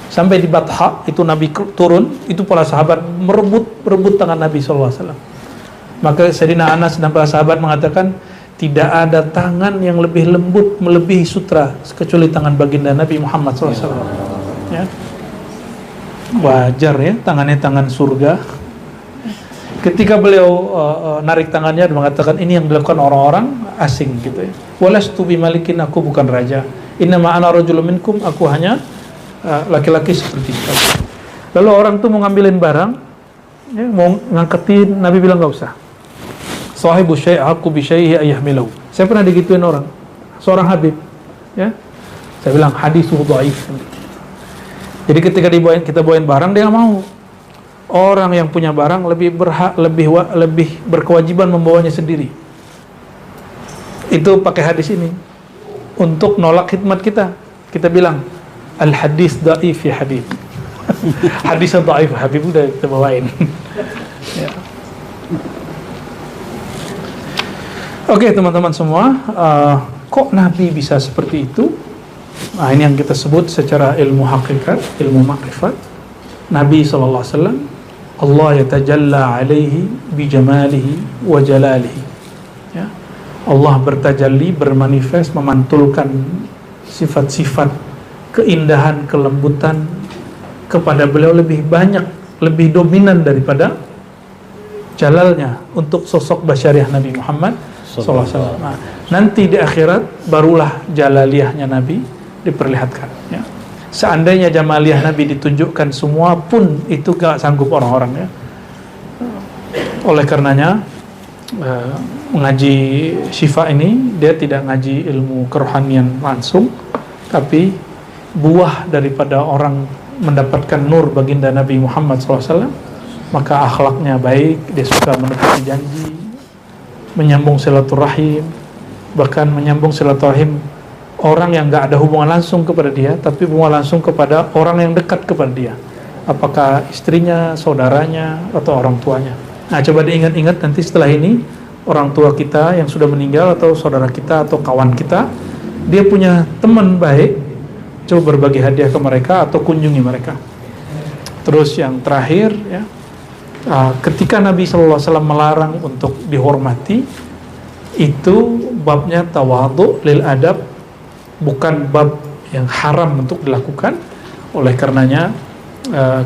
Sampai di Batha itu Nabi turun, itu para sahabat merebut tangan Nabi SAW. Maka Sayyidina Anas dan para sahabat mengatakan tidak ada tangan yang lebih lembut melebihi sutra kecuali tangan baginda Nabi Muhammad SAW. Ya. Wajar ya, tangannya tangan surga. Ketika beliau narik tangannya dan mengatakan ini yang dilakukan orang-orang asing gitu ya. Walastu bimalikin, aku bukan raja. Innama ana rajulun minkum, aku hanya laki-laki seperti kita. Lalu orang tuh mau ngambilin barang, ya, mau ngangketin, Nabi bilang enggak usah. Sahibu syai' aku bi syai'i ayahmilahu. Saya pernah digituin orang, seorang habib, ya. Saya bilang hadis dhaif. Jadi ketika kita bawain barang dia enggak mau. Orang yang punya barang lebih berhak, lebih berkewajiban membawanya sendiri. Itu pakai hadis ini untuk nolak khidmat kita. Kita bilang al hadis dhaif ya Habib. Hadis dhaif Habib udah kita bawain. Ya. Oke, teman-teman semua, kok Nabi bisa seperti itu? Nah, ini yang kita sebut secara ilmu hakikat, ilmu makrifat. Nabi SAW, Allah yatajalla alaihi bijamalihi wa jalalihi. Ya. Allah bertajalli, bermanifest, memantulkan sifat-sifat keindahan, kelembutan kepada beliau lebih banyak, lebih dominan daripada jalalnya untuk sosok basyariah Nabi Muhammad SAW. Nah, nanti di akhirat barulah jalaliyahnya Nabi diperlihatkan. Ya. Seandainya jamaliyah Nabi ditunjukkan semua pun itu gak sanggup orang-orang, ya. Oleh karenanya mengaji syifa ini dia tidak ngaji ilmu kerohanian langsung, tapi buah daripada orang mendapatkan nur baginda Nabi Muhammad SAW, maka akhlaknya baik, dia suka menepati janji, menyambung silaturahim, bahkan menyambung silaturahim orang yang gak ada hubungan langsung kepada dia, tapi hubungan langsung kepada orang yang dekat kepada dia, apakah istrinya, saudaranya, atau orang tuanya. Nah, coba diingat-ingat nanti setelah ini, orang tua kita yang sudah meninggal, atau saudara kita, atau kawan kita, dia punya teman baik, coba berbagi hadiah ke mereka, atau kunjungi mereka. Terus yang terakhir, ya, ketika Nabi SAW melarang untuk dihormati, itu babnya tawadhu lil adab, bukan bab yang haram untuk dilakukan. Oleh karenanya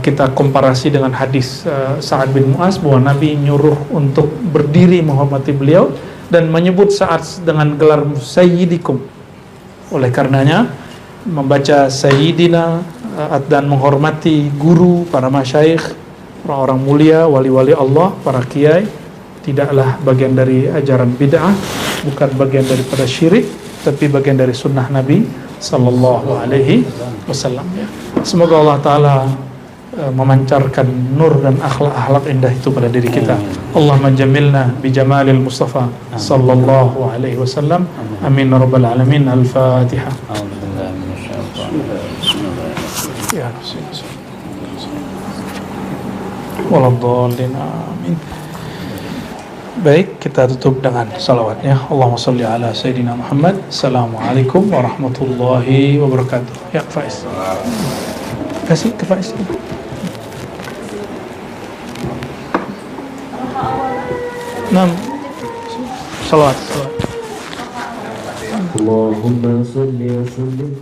kita komparasi dengan hadis Sa'ad bin Mu'az bahwa Nabi nyuruh untuk berdiri menghormati beliau dan menyebut Sa'ad dengan gelar sayyidikum. Oleh karenanya membaca sayyidina dan menghormati guru, para masyayikh, orang-orang mulia, wali-wali Allah, para kiai, tidaklah bagian dari ajaran bid'ah, bukan bagian daripada syirik, tapi bagian dari sunnah Nabi Sallallahu Alaihi Wasallam. Ya. Semoga Allah Ta'ala memancarkan nur dan akhlak-akhlak indah itu pada diri kita. Allahumma jamilna bijamalil Mustafa Sallallahu Alaihi Wasallam. Amin ya Rabbal Alamin. Al-Fatihah. Ya Waladhdallin. Amin. Baik, kita tutup dengan salawatnya. Allahumma salli ala Sayyidina Muhammad. Assalamualaikum warahmatullahi wabarakatuh. Ya, Faiz. Kasih ke Faiz. Salawat. Allahumma salli wa sallim